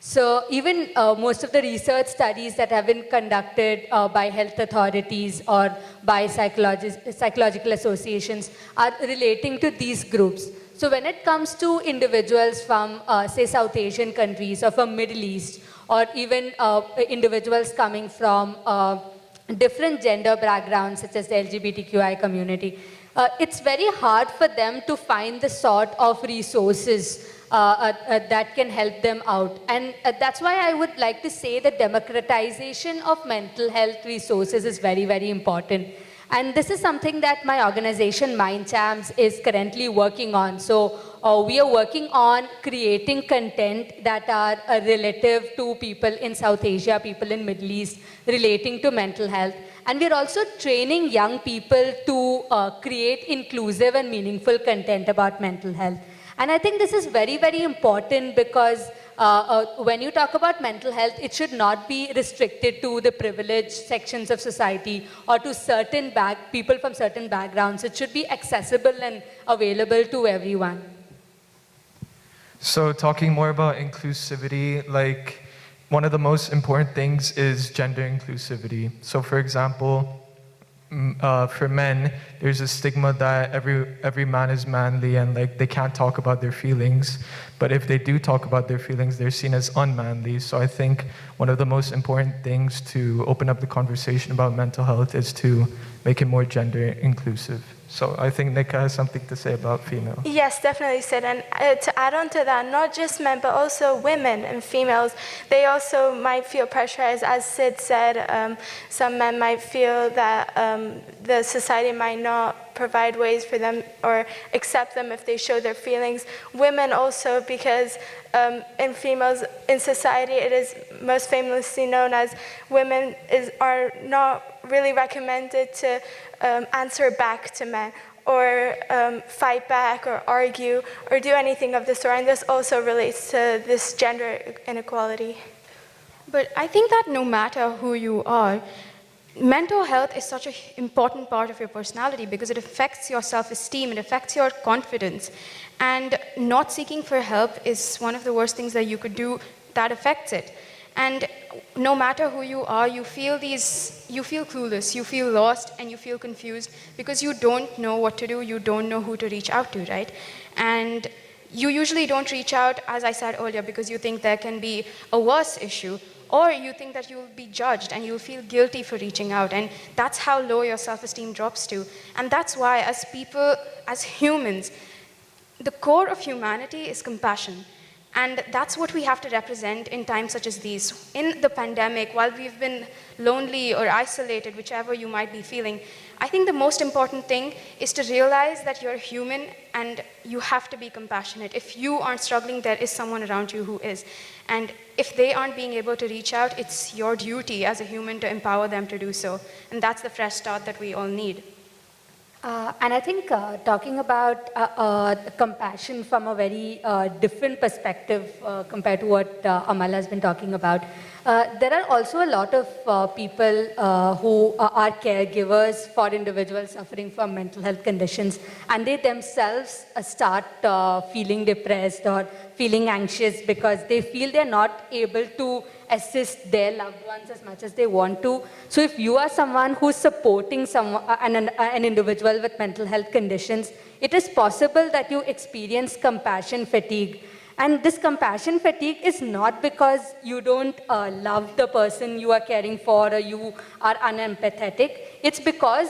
So even most of the research studies that have been conducted by health authorities or by psychological associations are relating to these groups. So when it comes to individuals from, say, South Asian countries or from Middle East, or even individuals coming from different gender backgrounds, such as the LGBTQI community, it's very hard for them to find the sort of resources that can help them out. And that's why I would like to say that democratization of mental health resources is very, very important. And this is something that my organization, Mind Champs, is currently working on. So we are working on creating content that are relative to people in South Asia, people in Middle East, relating to mental health. And we're also training young people to create inclusive and meaningful content about mental health. And I think this is very, very important because when you talk about mental health, it should not be restricted to the privileged sections of society or to certain people from certain backgrounds. It should be accessible and available to everyone. So talking more about inclusivity, like one of the most important things is gender inclusivity. So for example, for men, there's a stigma that every man is manly and like they can't talk about their feelings. But if they do talk about their feelings, they're seen as unmanly. So I think one of the most important things to open up the conversation about mental health is to make it more gender inclusive. So I think Nika has something to say about female. Yes, definitely, Sid. And to add on to that, not just men, but also women and females, they also might feel pressurized. As Sid said, some men might feel that the society might not provide ways for them or accept them if they show their feelings. Women also, because in females in society, it is most famously known as women are not really recommended to answer back to men or fight back or argue or do anything of the sort. And this also relates to this gender inequality. But I think that no matter who you are, mental health is such an important part of your personality because it affects your self-esteem, it affects your confidence. And not seeking for help is one of the worst things that you could do that affects it. And no matter who you are, you feel clueless, you feel lost, and you feel confused because you don't know what to do, you don't know who to reach out to, right? And you usually don't reach out, as I said earlier, because you think there can be a worse issue, or you think that you'll be judged and you'll feel guilty for reaching out, and that's how low your self-esteem drops to. And that's why, as people, as humans, the core of humanity is compassion. And that's what we have to represent in times such as these. In the pandemic, while we've been lonely or isolated, whichever you might be feeling, I think the most important thing is to realize that you're human and you have to be compassionate. If you aren't struggling, there is someone around you who is. And if they aren't being able to reach out, it's your duty as a human to empower them to do so. And that's the fresh start that we all need. And I think talking about compassion from a very different perspective compared to what Amal has been talking about, there are also a lot of people who are caregivers for individuals suffering from mental health conditions, and they themselves start feeling depressed or feeling anxious because they feel they're not able to assist their loved ones as much as they want to. So if you are someone who's supporting an individual with mental health conditions, it is possible that you experience compassion fatigue. And this compassion fatigue is not because you don't love the person you are caring for or you are unempathetic. It's because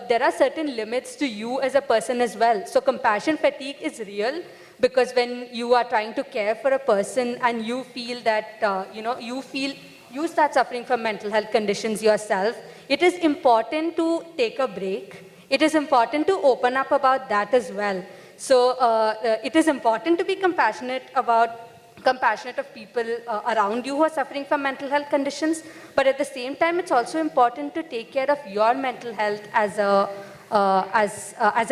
there are certain limits to you as a person as well. So compassion fatigue is real, because when you are trying to care for a person and you feel that, you start suffering from mental health conditions yourself, it is important to take a break. It is important to open up about that as well. So it is important to be compassionate of people around you who are suffering from mental health conditions, but at the same time, it's also important to take care of your mental health as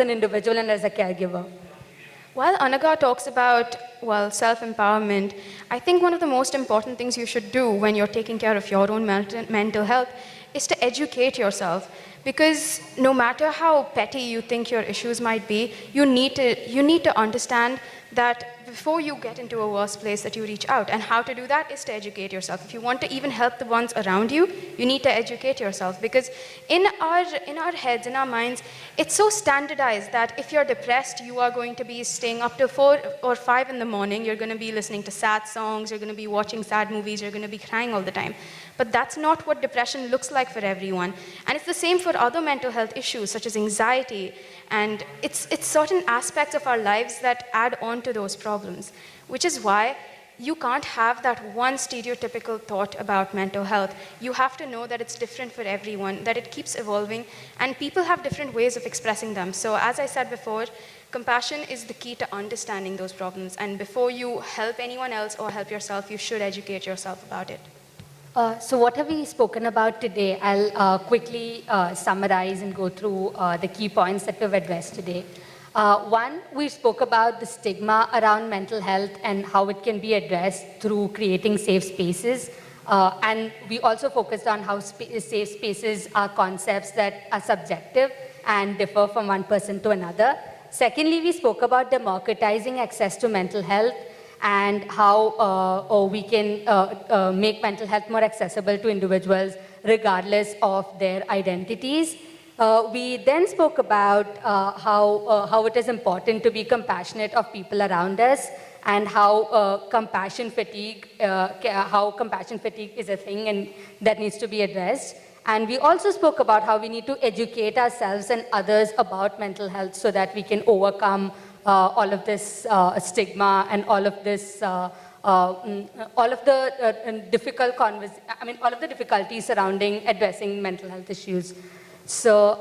an individual and as a caregiver. While Anaga talks about, self-empowerment, I think one of the most important things you should do when you're taking care of your own mental health is to educate yourself. Because no matter how petty you think your issues might be, you need to understand that before you get into a worse place that you reach out. And how to do that is to educate yourself. If you want to even help the ones around you, you need to educate yourself. Because in our heads, in our minds, it's so standardized that if you're depressed, you are going to be staying up till 4 or 5 in the morning, you're going to be listening to sad songs, you're going to be watching sad movies, you're going to be crying all the time. But that's not what depression looks like for everyone. And it's the same for other mental health issues, such as anxiety. And it's certain aspects of our lives that add on to those problems, which is why you can't have that one stereotypical thought about mental health. You have to know that it's different for everyone, that it keeps evolving, and people have different ways of expressing them. So as I said before, compassion is the key to understanding those problems. And before you help anyone else or help yourself, you should educate yourself about it. So what have we spoken about today? I'll quickly summarize and go through the key points that we've addressed today. One, we spoke about the stigma around mental health and how it can be addressed through creating safe spaces. And we also focused on how safe spaces are concepts that are subjective and differ from one person to another. Secondly, we spoke about democratizing access to mental health and how we can make mental health more accessible to individuals regardless of their identities. We then spoke about how it is important to be compassionate of people around us, and how compassion fatigue is a thing and that needs to be addressed. And we also spoke about how we need to educate ourselves and others about mental health so that we can overcome all of this stigma and all of this, all of the difficulties surrounding addressing mental health issues. So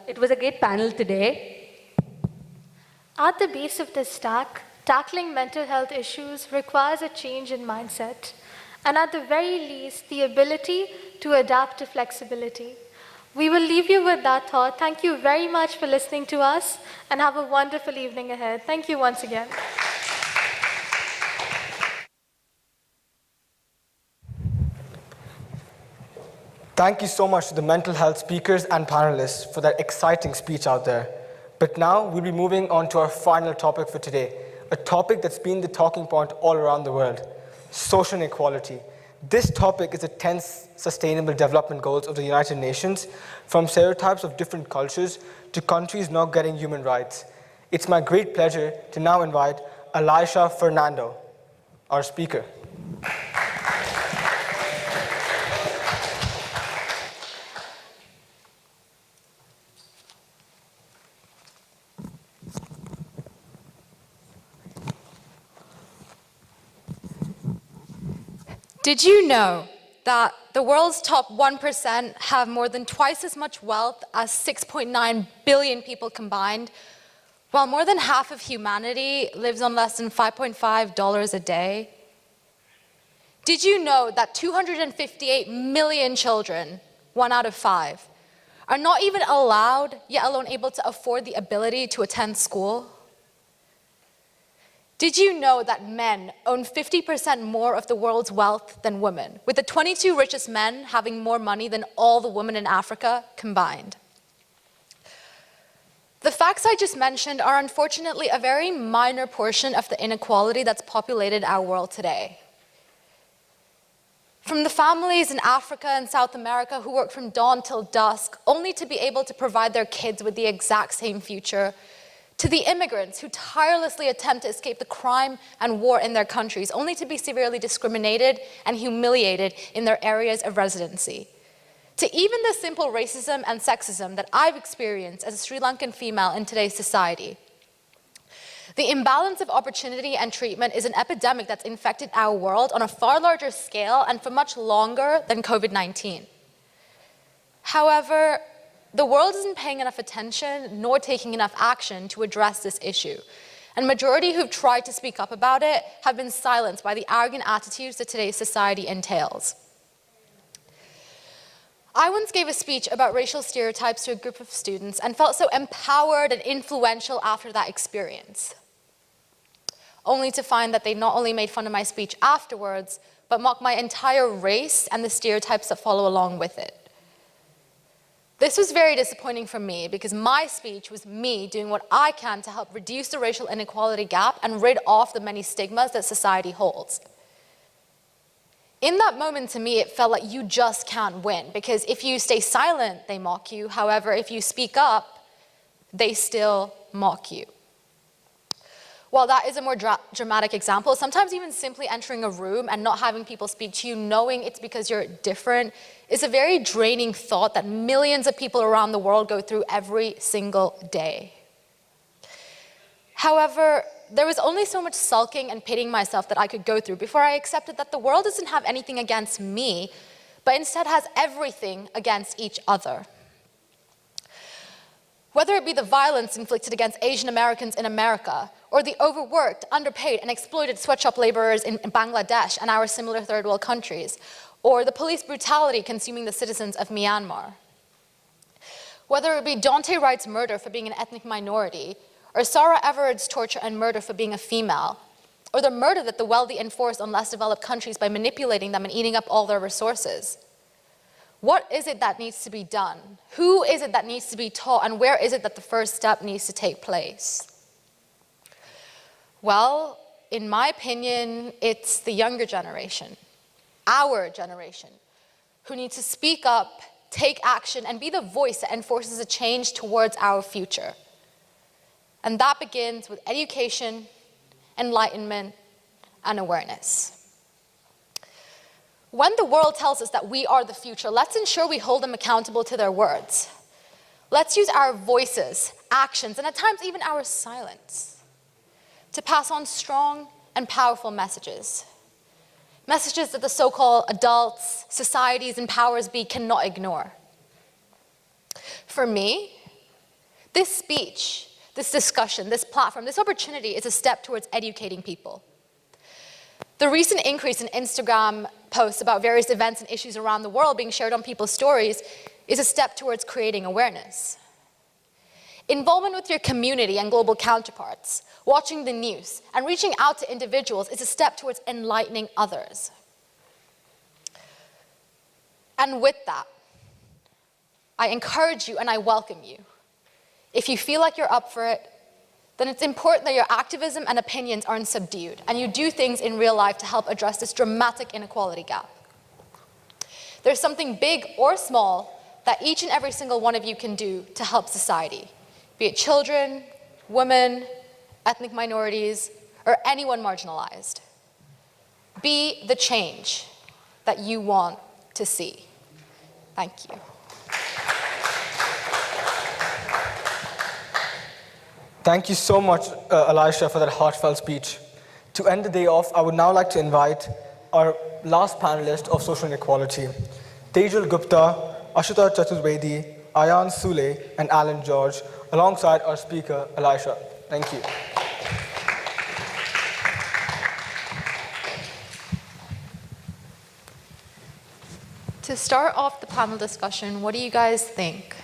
it was a great panel today. At the base of this stack, tackling mental health issues requires a change in mindset, and at the very least, the ability to adapt to flexibility. We will leave you with that thought. Thank you very much for listening to us, and have a wonderful evening ahead. Thank you once again. Thank you so much to the mental health speakers and panelists for that exciting speech out there. But now we'll be moving on to our final topic for today, a topic that's been the talking point all around the world: social inequality. This topic is the 10 Sustainable Development Goals of the United Nations, from stereotypes of different cultures to countries not getting human rights. It's my great pleasure to now invite Elisha Fernando, our speaker. Did you know that the world's top 1% have more than twice as much wealth as 6.9 billion people combined, while more than half of humanity lives on less than $5.5 a day? Did you know that 258 million children, 1 out of 5, are not even allowed, yet alone able to afford the ability to attend school? Did you know that men own 50% more of the world's wealth than women, with the 22 richest men having more money than all the women in Africa combined? The facts I just mentioned are unfortunately a very minor portion of the inequality that's populated our world today. From the families in Africa and South America who work from dawn till dusk, only to be able to provide their kids with the exact same future, to the immigrants who tirelessly attempt to escape the crime and war in their countries, only to be severely discriminated and humiliated in their areas of residency. To even the simple racism and sexism that I've experienced as a Sri Lankan female in today's society. The imbalance of opportunity and treatment is an epidemic that's infected our world on a far larger scale and for much longer than COVID-19. However, the world isn't paying enough attention nor taking enough action to address this issue. And the majority who've tried to speak up about it have been silenced by the arrogant attitudes that today's society entails. I once gave a speech about racial stereotypes to a group of students and felt so empowered and influential after that experience, only to find that they not only made fun of my speech afterwards, but mocked my entire race and the stereotypes that follow along with it. This was very disappointing for me because my speech was me doing what I can to help reduce the racial inequality gap and rid off the many stigmas that society holds. In that moment, to me, it felt like you just can't win, because if you stay silent, they mock you. However, if you speak up, they still mock you. While that is a more dramatic example, sometimes even simply entering a room and not having people speak to you, knowing it's because you're different, is a very draining thought that millions of people around the world go through every single day. However, there was only so much sulking and pitying myself that I could go through before I accepted that the world doesn't have anything against me, but instead has everything against each other. Whether it be the violence inflicted against Asian Americans in America, or the overworked, underpaid, and exploited sweatshop laborers in Bangladesh and our similar third world countries, or the police brutality consuming the citizens of Myanmar. Whether it be Daunte Wright's murder for being an ethnic minority, or Sarah Everard's torture and murder for being a female, or the murder that the wealthy enforce on less developed countries by manipulating them and eating up all their resources. What is it that needs to be done? Who is it that needs to be taught? And where is it that the first step needs to take place? Well, in my opinion, it's the younger generation, our generation, who need to speak up take action, and be the voice that enforces a change towards our future. And that begins with education, enlightenment, and awareness. When the world tells us that we are the future, let's ensure we hold them accountable to their words. Let's use our voices, actions, and at times even our silence to pass on strong and powerful messages. Messages that the so-called adults, societies, and powers be cannot ignore. For me, this speech, this discussion, this platform, this opportunity is a step towards educating people. The recent increase in Instagram posts about various events and issues around the world being shared on people's stories is a step towards creating awareness. Involvement with your community and global counterparts, watching the news, and reaching out to individuals is a step towards enlightening others. And with that, I encourage you and I welcome you. If you feel like you're up for it, then it's important that your activism and opinions aren't subdued, and you do things in real life to help address this dramatic inequality gap. There's something big or small that each and every single one of you can do to help society, be it children, women, ethnic minorities, or anyone marginalized. Be the change that you want to see. Thank you. Thank you so much, Elisha, for that heartfelt speech. To end the day off, I would now like to invite our last panelist of social inequality, Tejal Gupta, Ashuta Chaturvedi, Ayan Sule, and Alan George, alongside our speaker, Elisha. Thank you. To start off the panel discussion, what do you guys think?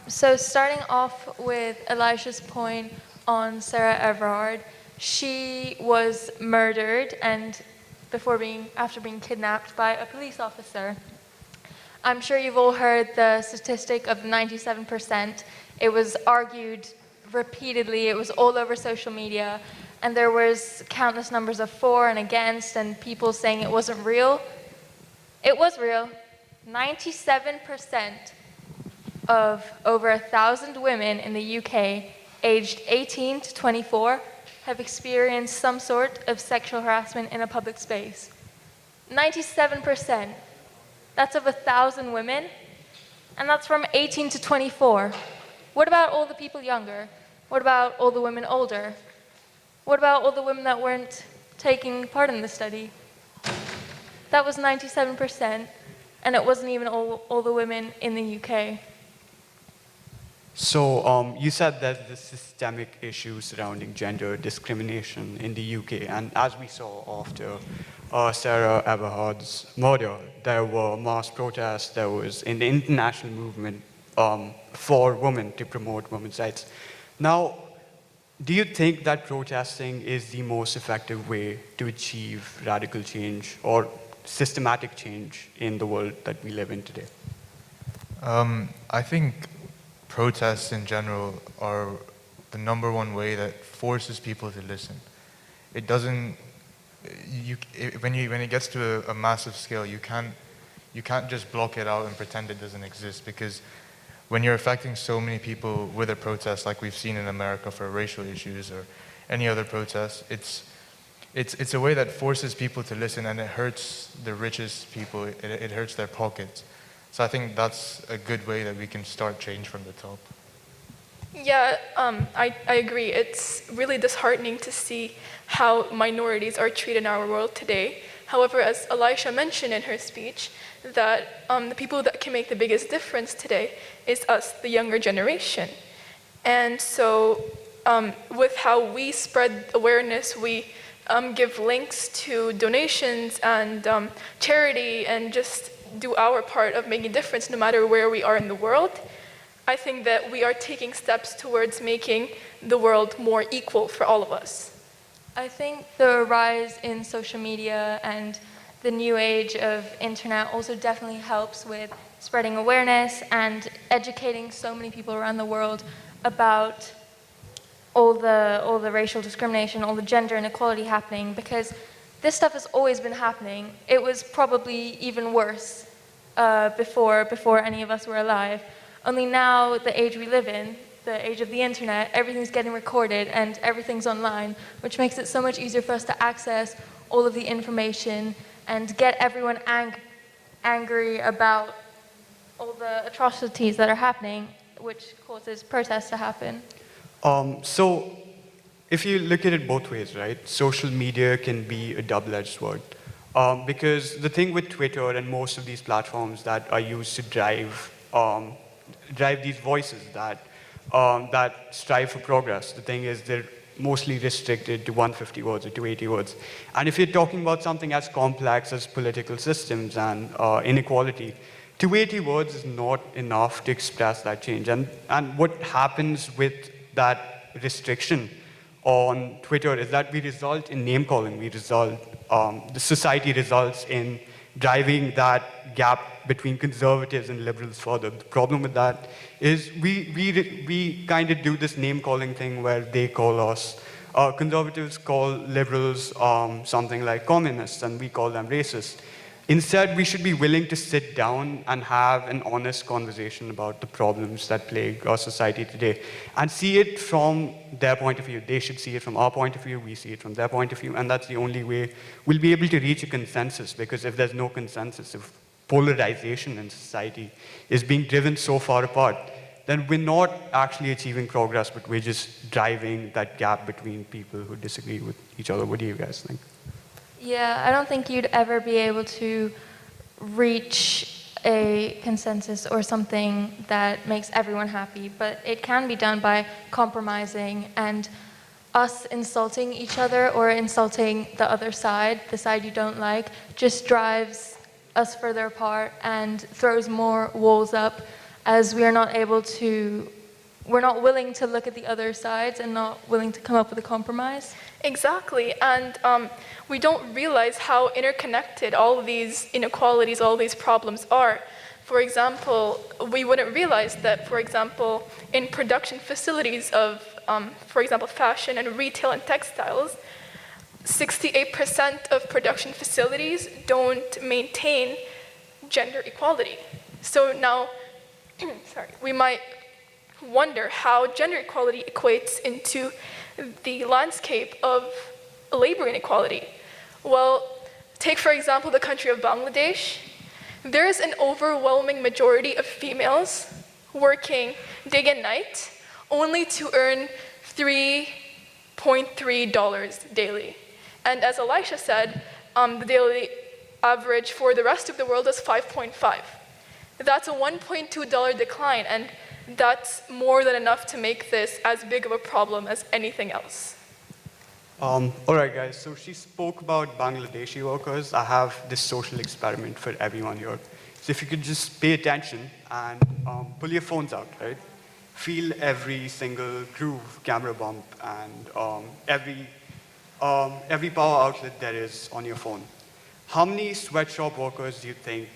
So starting off with Elisha's point on Sarah Everard, she was murdered and after being kidnapped by a police officer. I'm sure you've all heard the statistic of 97%. It was argued repeatedly, it was all over social media, and there was countless numbers of for and against and people saying it wasn't real. It was real. 97% of over 1,000 women in the UK aged 18 to 24 have experienced some sort of sexual harassment in a public space. 97%. That's of 1,000 women, and that's from 18 to 24. What about all the people younger? What about all the women older? What about all the women that weren't taking part in the study? That was 97%, and it wasn't even all the women in the UK. So you said that the systemic issues surrounding gender discrimination in the UK, and as we saw after Sarah Everard's murder, there were mass protests, there was an international movement for women to promote women's rights. Now, do you think that protesting is the most effective way to achieve radical change or systematic change in the world that we live in today? I think protests in general are the #1 way that forces people to listen. It doesn't. When it gets to a massive scale, you can't just block it out and pretend it doesn't exist, because when you're affecting so many people with a protest, like we've seen in America for racial issues or any other protests, it's a way that forces people to listen, and it hurts the richest people. It hurts their pockets. So I think that's a good way that we can start change from the top. Yeah, I agree. It's really disheartening to see how minorities are treated in our world today. However, as Elisha mentioned in her speech, that the people that can make the biggest difference today is us, the younger generation. And so with how we spread awareness, we give links to donations and charity and just do our part of making a difference no matter where we are in the world. I think that we are taking steps towards making the world more equal for all of us. I think the rise in social media and the new age of internet also definitely helps with spreading awareness and educating so many people around the world about all the racial discrimination, all the gender inequality happening, because this stuff has always been happening. It was probably even worse before any of us were alive. Only now, the age we live in, the age of the internet, everything's getting recorded and everything's online, which makes it so much easier for us to access all of the information and get everyone angry about all the atrocities that are happening, which causes protests to happen. So if you look at it both ways, right, social media can be a double-edged sword. Because the thing with Twitter and most of these platforms that are used to drive these voices that strive for progress, the thing is they're mostly restricted to 150 words or 280 words. And if you're talking about something as complex as political systems and inequality, 280 words is not enough to express that change. And what happens with that restriction on Twitter is that we result in name calling. The society results in driving that gap between conservatives and liberals further. The problem with that is we kind of do this name calling thing where they call us, conservatives call liberals something like communists, and we call them racist. Instead, we should be willing to sit down and have an honest conversation about the problems that plague our society today and see it from their point of view. They should see it from our point of view, we see it from their point of view, and that's the only way we'll be able to reach a consensus, because if there's no consensus, if polarization in society is being driven so far apart, then we're not actually achieving progress, but we're just driving that gap between people who disagree with each other. What do you guys think? Yeah, I don't think you'd ever be able to reach a consensus or something that makes everyone happy, but it can be done by compromising, and us insulting each other or insulting the other side, the side you don't like, just drives us further apart and throws more walls up, as we're not willing to look at the other sides and not willing to come up with a compromise. Exactly, and we don't realize how interconnected all of these inequalities, all these problems are. For example, we wouldn't realize that, for example, in production facilities of, for example, fashion and retail and textiles, 68% of production facilities don't maintain gender equality. So now, we might wonder how gender equality equates into the landscape of labor inequality. Well, take for example the country of Bangladesh. There is an overwhelming majority of females working day and night only to earn $3.3 daily. And as Elisha said, the daily average for the rest of the world is 5.5. That's a $1.2 decline, and that's more than enough to make this as big of a problem as anything else. All right, guys, so she spoke about Bangladeshi workers. I have this social experiment for everyone here. So if you could just pay attention and pull your phones out, right? Feel every single groove, camera bump, and every power outlet there is on your phone. How many sweatshop workers do you think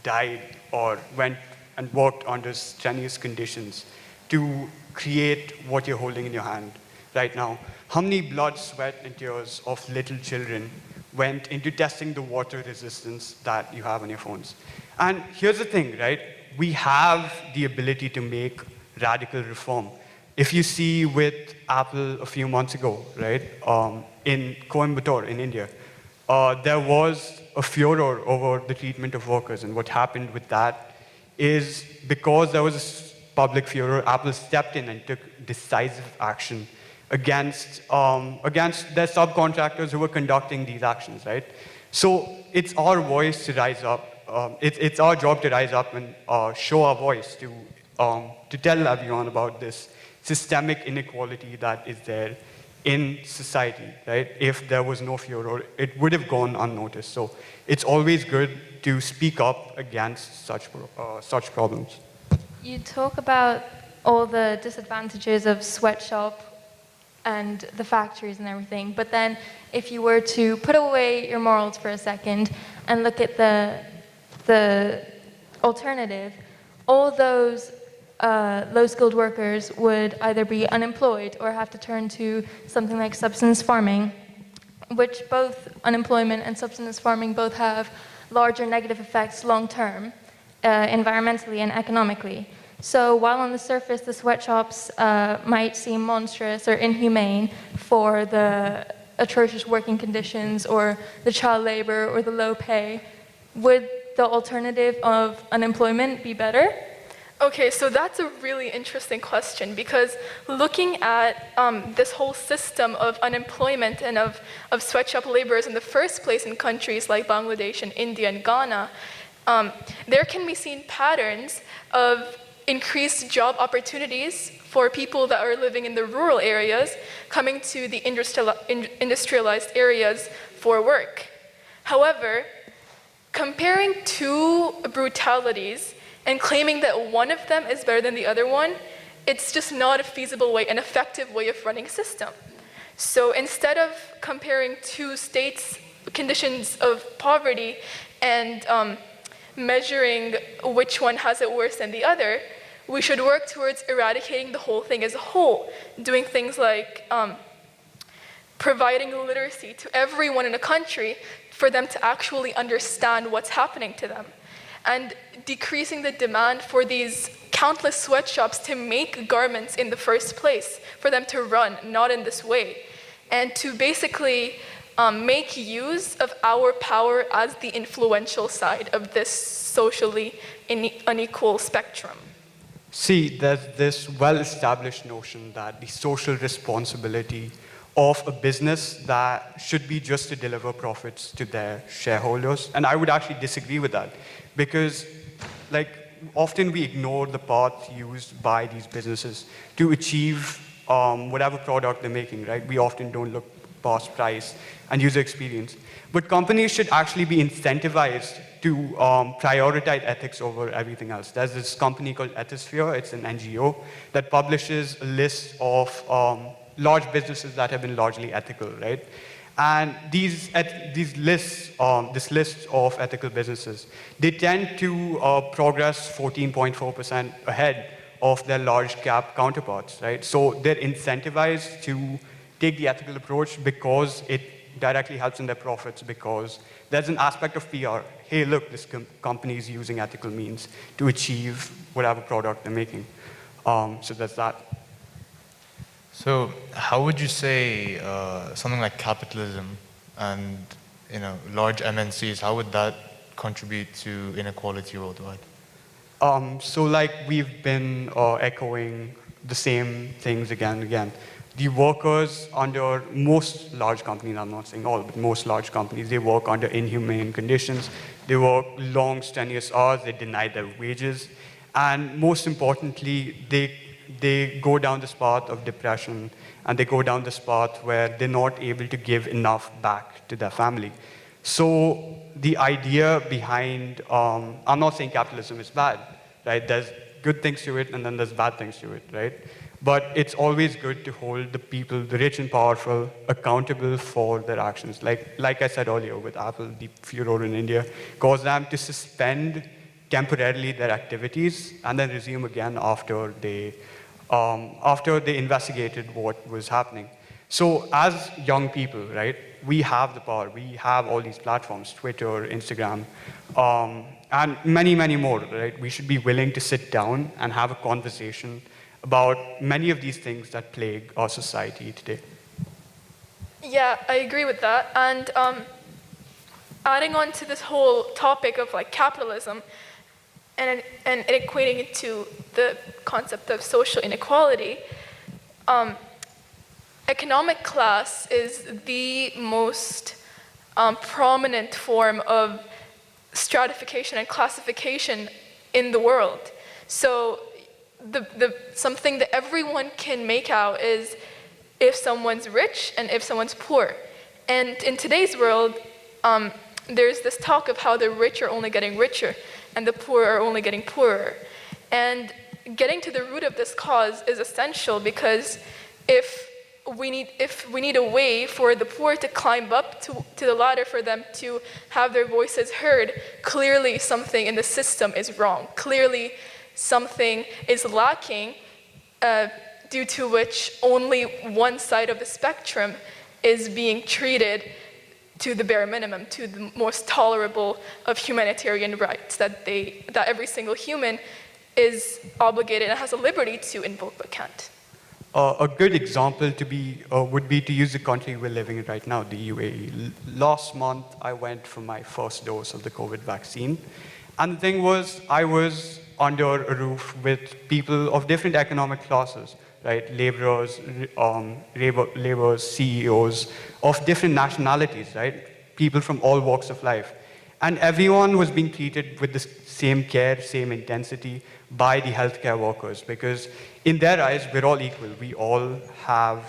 died or went and worked under strenuous conditions to create what you're holding in your hand right now? How many blood, sweat, and tears of little children went into testing the water resistance that you have on your phones? And here's the thing, right? We have the ability to make radical reform. If you see with Apple a few months ago, right, in Coimbatore, in India, there was a furor over the treatment of workers, and what happened with that is because there was a public furor, Apple stepped in and took decisive action against their subcontractors who were conducting these actions, right? So it's our voice to rise up. It's our job to rise up and show our voice to tell everyone about this systemic inequality that is there in society, right? If there was no furor, it would have gone unnoticed. So it's always good to speak up against such problems. You talk about all the disadvantages of sweatshop and the factories and everything, but then if you were to put away your morals for a second and look at the alternative, all those low-skilled workers would either be unemployed or have to turn to something like subsistence farming, which both unemployment and subsistence farming both have larger negative effects long-term. environmentally and economically. So while on the surface the sweatshops might seem monstrous or inhumane for the atrocious working conditions or the child labor or the low pay, would the alternative of unemployment be better? Okay, so that's a really interesting question, because looking at this whole system of unemployment and of sweatshop laborers in the first place in countries like Bangladesh and India and Ghana, there can be seen patterns of increased job opportunities for people that are living in the rural areas coming to the industrialized areas for work. However, comparing two brutalities and claiming that one of them is better than the other one, it's just not a feasible way, an effective way of running a system. So instead of comparing two states' conditions of poverty and measuring which one has it worse than the other, we should work towards eradicating the whole thing as a whole, doing things like providing literacy to everyone in a country for them to actually understand what's happening to them, and decreasing the demand for these countless sweatshops to make garments in the first place, for them to run, not in this way, and to basically make use of our power as the influential side of this socially unequal spectrum. See, there's this well-established notion that the social responsibility of a business that should be just to deliver profits to their shareholders. And I would actually disagree with that, because often we ignore the path used by these businesses to achieve whatever product they're making, right? We often don't look past price and user experience. But companies should actually be incentivized to prioritize ethics over everything else. There's this company called Ethisphere, it's an NGO, that publishes a list of large businesses that have been largely ethical, right? And this list of ethical businesses, they tend to progress 14.4% ahead of their large cap counterparts, right? So they're incentivized to take the ethical approach because it directly helps in their profits, because there's an aspect of PR. Hey, look, this company is using ethical means to achieve whatever product they're making. So that's that. So how would you say something like capitalism and large MNCs, how would that contribute to inequality worldwide? So we've been echoing the same things again and again. The workers under most large companies, I'm not saying all, but most large companies, they work under inhumane conditions. They work long, strenuous hours. They deny their wages. And most importantly, they go down this path of depression, and they go down this path where they're not able to give enough back to their family. So the idea behind, I'm not saying capitalism is bad, right? There's good things to it, and then there's bad things to it, right? But it's always good to hold the people, the rich and powerful, accountable for their actions. Like I said earlier with Apple, the furor in India, caused them to suspend temporarily their activities and then resume again after they investigated what was happening. So as young people, right, we have the power. We have all these platforms, Twitter, Instagram, and many, many more, right? We should be willing to sit down and have a conversation about many of these things that plague our society today. Yeah, I agree with that. And adding on to this whole topic of capitalism and equating it to the concept of social inequality, economic class is the most prominent form of stratification and classification in the world. So something that everyone can make out is if someone's rich and if someone's poor. And in today's world, there's this talk of how the rich are only getting richer and the poor are only getting poorer. And getting to the root of this cause is essential, because if we need a way for the poor to climb up to the ladder, for them to have their voices heard, clearly something in the system is wrong. Clearly something is lacking, due to which only one side of the spectrum is being treated to the bare minimum, to the most tolerable of humanitarian rights that every single human is obligated and has a liberty to invoke but can't. A good example would be to use the country we're living in right now, the UAE. Last month, I went for my first dose of the COVID vaccine. And the thing was, I was under a roof with people of different economic classes, right? Laborers, CEOs of different nationalities, right? People from all walks of life. And everyone was being treated with the same care, same intensity by the healthcare workers, because in their eyes, we're all equal. We all have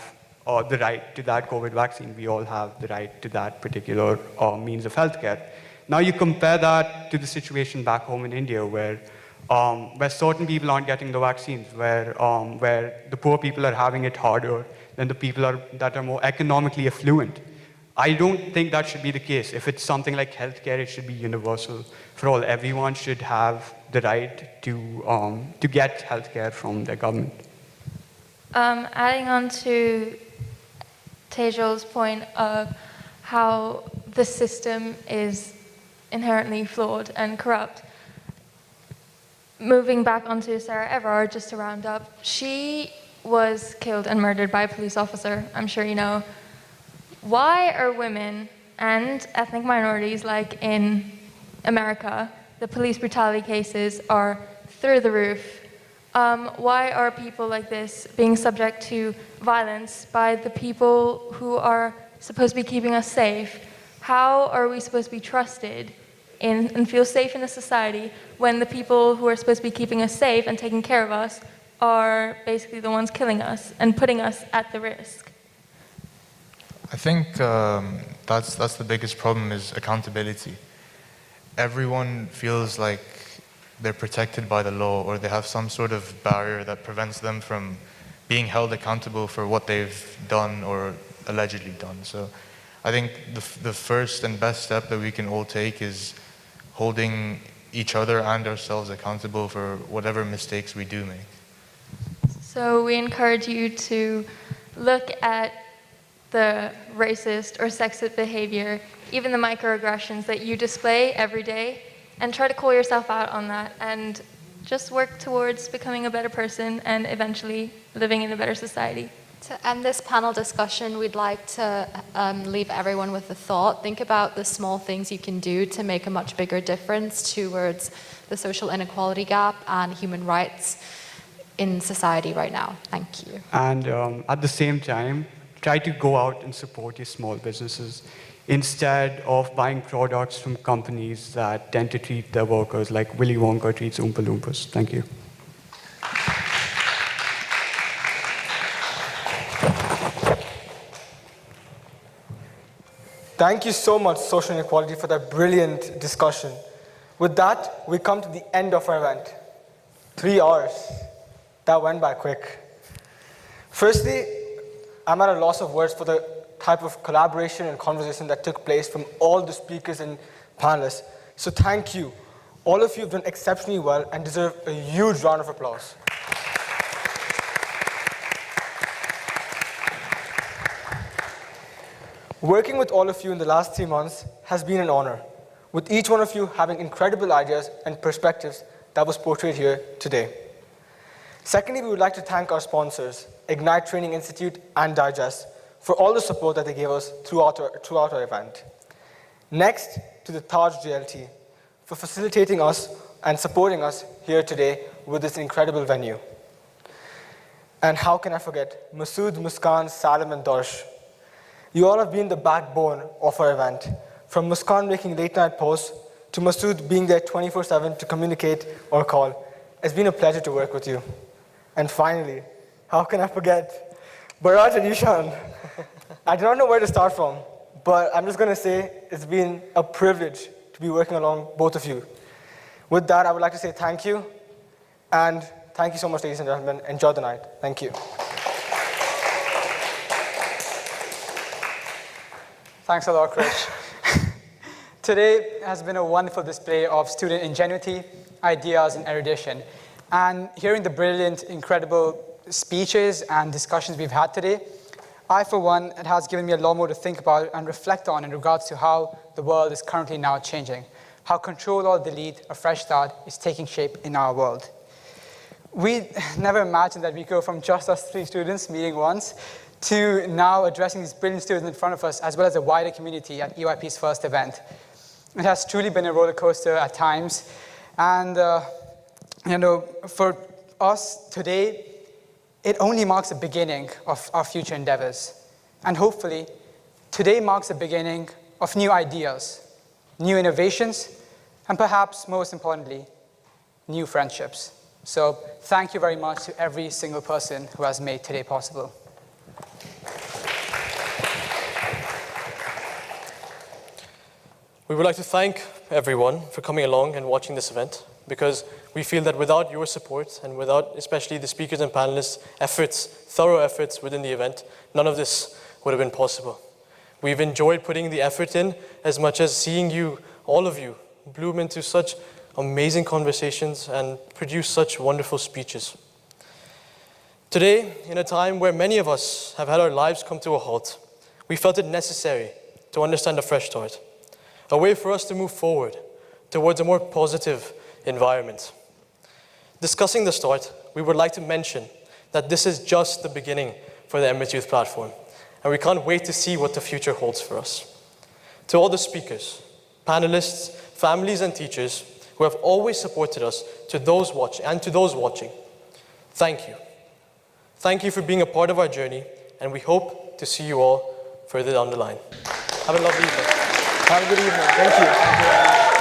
the right to that COVID vaccine. We all have the right to that particular means of healthcare. Now you compare that to the situation back home in India, where certain people aren't getting the vaccines, where the poor people are having it harder than the people that are more economically affluent. I don't think that should be the case. If it's something like healthcare, it should be universal for all. Everyone should have the right to get healthcare from their government. Adding on to Tejol's point of how the system is inherently flawed and corrupt, moving back onto Sarah Everard, just to round up, she was killed and murdered by a police officer, I'm sure you know. Why are women and ethnic minorities, like in America, the police brutality cases are through the roof? Why are people like this being subject to violence by the people who are supposed to be keeping us safe? How are we supposed to be trusted and feel safe in a society when the people who are supposed to be keeping us safe and taking care of us are basically the ones killing us and putting us at the risk? I think that's the biggest problem, is accountability. Everyone feels like they're protected by the law, or they have some sort of barrier that prevents them from being held accountable for what they've done or allegedly done. So I think the first and best step that we can all take is holding each other and ourselves accountable for whatever mistakes we do make. So we encourage you to look at the racist or sexist behavior, even the microaggressions that you display every day, and try to call yourself out on that and just work towards becoming a better person and eventually living in a better society. To end this panel discussion, we'd like to leave everyone with a thought. Think about the small things you can do to make a much bigger difference towards the social inequality gap and human rights in society right now. Thank you. And at the same time, try to go out and support your small businesses instead of buying products from companies that tend to treat their workers like Willy Wonka treats Oompa Loompas. Thank you. Thank you so much, Social Inequality, for that brilliant discussion. With that, we come to the end of our event. 3 hours. That went by quick. Firstly, I'm at a loss of words for the type of collaboration and conversation that took place from all the speakers and panelists. So thank you. All of you have done exceptionally well and deserve a huge round of applause. Working with all of you in the last 3 months has been an honor, with each one of you having incredible ideas and perspectives that was portrayed here today. Secondly, we would like to thank our sponsors, Ignite Training Institute and Digest, for all the support that they gave us throughout our event. Next, to the Taj GLT for facilitating us and supporting us here today with this incredible venue. And how can I forget Masood, Muskan, Salim, and Darsh. You all have been the backbone of our event, from Muskan making late night posts to Masood being there 24/7 to communicate or call. It's been a pleasure to work with you. And finally, how can I forget Baraj and Ishan? I do not know where to start from, but I'm just going to say it's been a privilege to be working along both of you. With that, I would like to say thank you, and thank you so much, ladies and gentlemen. Enjoy the night. Thank you. Thanks a lot, Krish. Today has been a wonderful display of student ingenuity, ideas, and erudition. And hearing the brilliant, incredible speeches and discussions we've had today, I, for one, it has given me a lot more to think about and reflect on in regards to how the world is currently now changing, how Control or Delete, a fresh start, is taking shape in our world. We never imagined that we go from just us 3 students meeting once to now addressing these brilliant students in front of us, as well as the wider community at EYP's first event. It has truly been a roller coaster at times, and for us today, it only marks the beginning of our future endeavors. And hopefully, today marks the beginning of new ideas, new innovations, and perhaps most importantly, new friendships. So thank you very much to every single person who has made today possible. We would like to thank everyone for coming along and watching this event, because we feel that without your support and without especially the speakers and panelists' efforts, thorough efforts within the event, none of this would have been possible. We've enjoyed putting the effort in as much as seeing you, all of you, bloom into such amazing conversations and produce such wonderful speeches. Today, in a time where many of us have had our lives come to a halt, we felt it necessary to understand a fresh start, a way for us to move forward towards a more positive environment. Discussing the start, we would like to mention that this is just the beginning for the Emirates Youth Platform, and we can't wait to see what the future holds for us. To all the speakers, panelists, families, and teachers who have always supported us, to those watching, thank you. Thank you for being a part of our journey, and we hope to see you all further down the line. Have a lovely evening. Have a good evening. Thank you.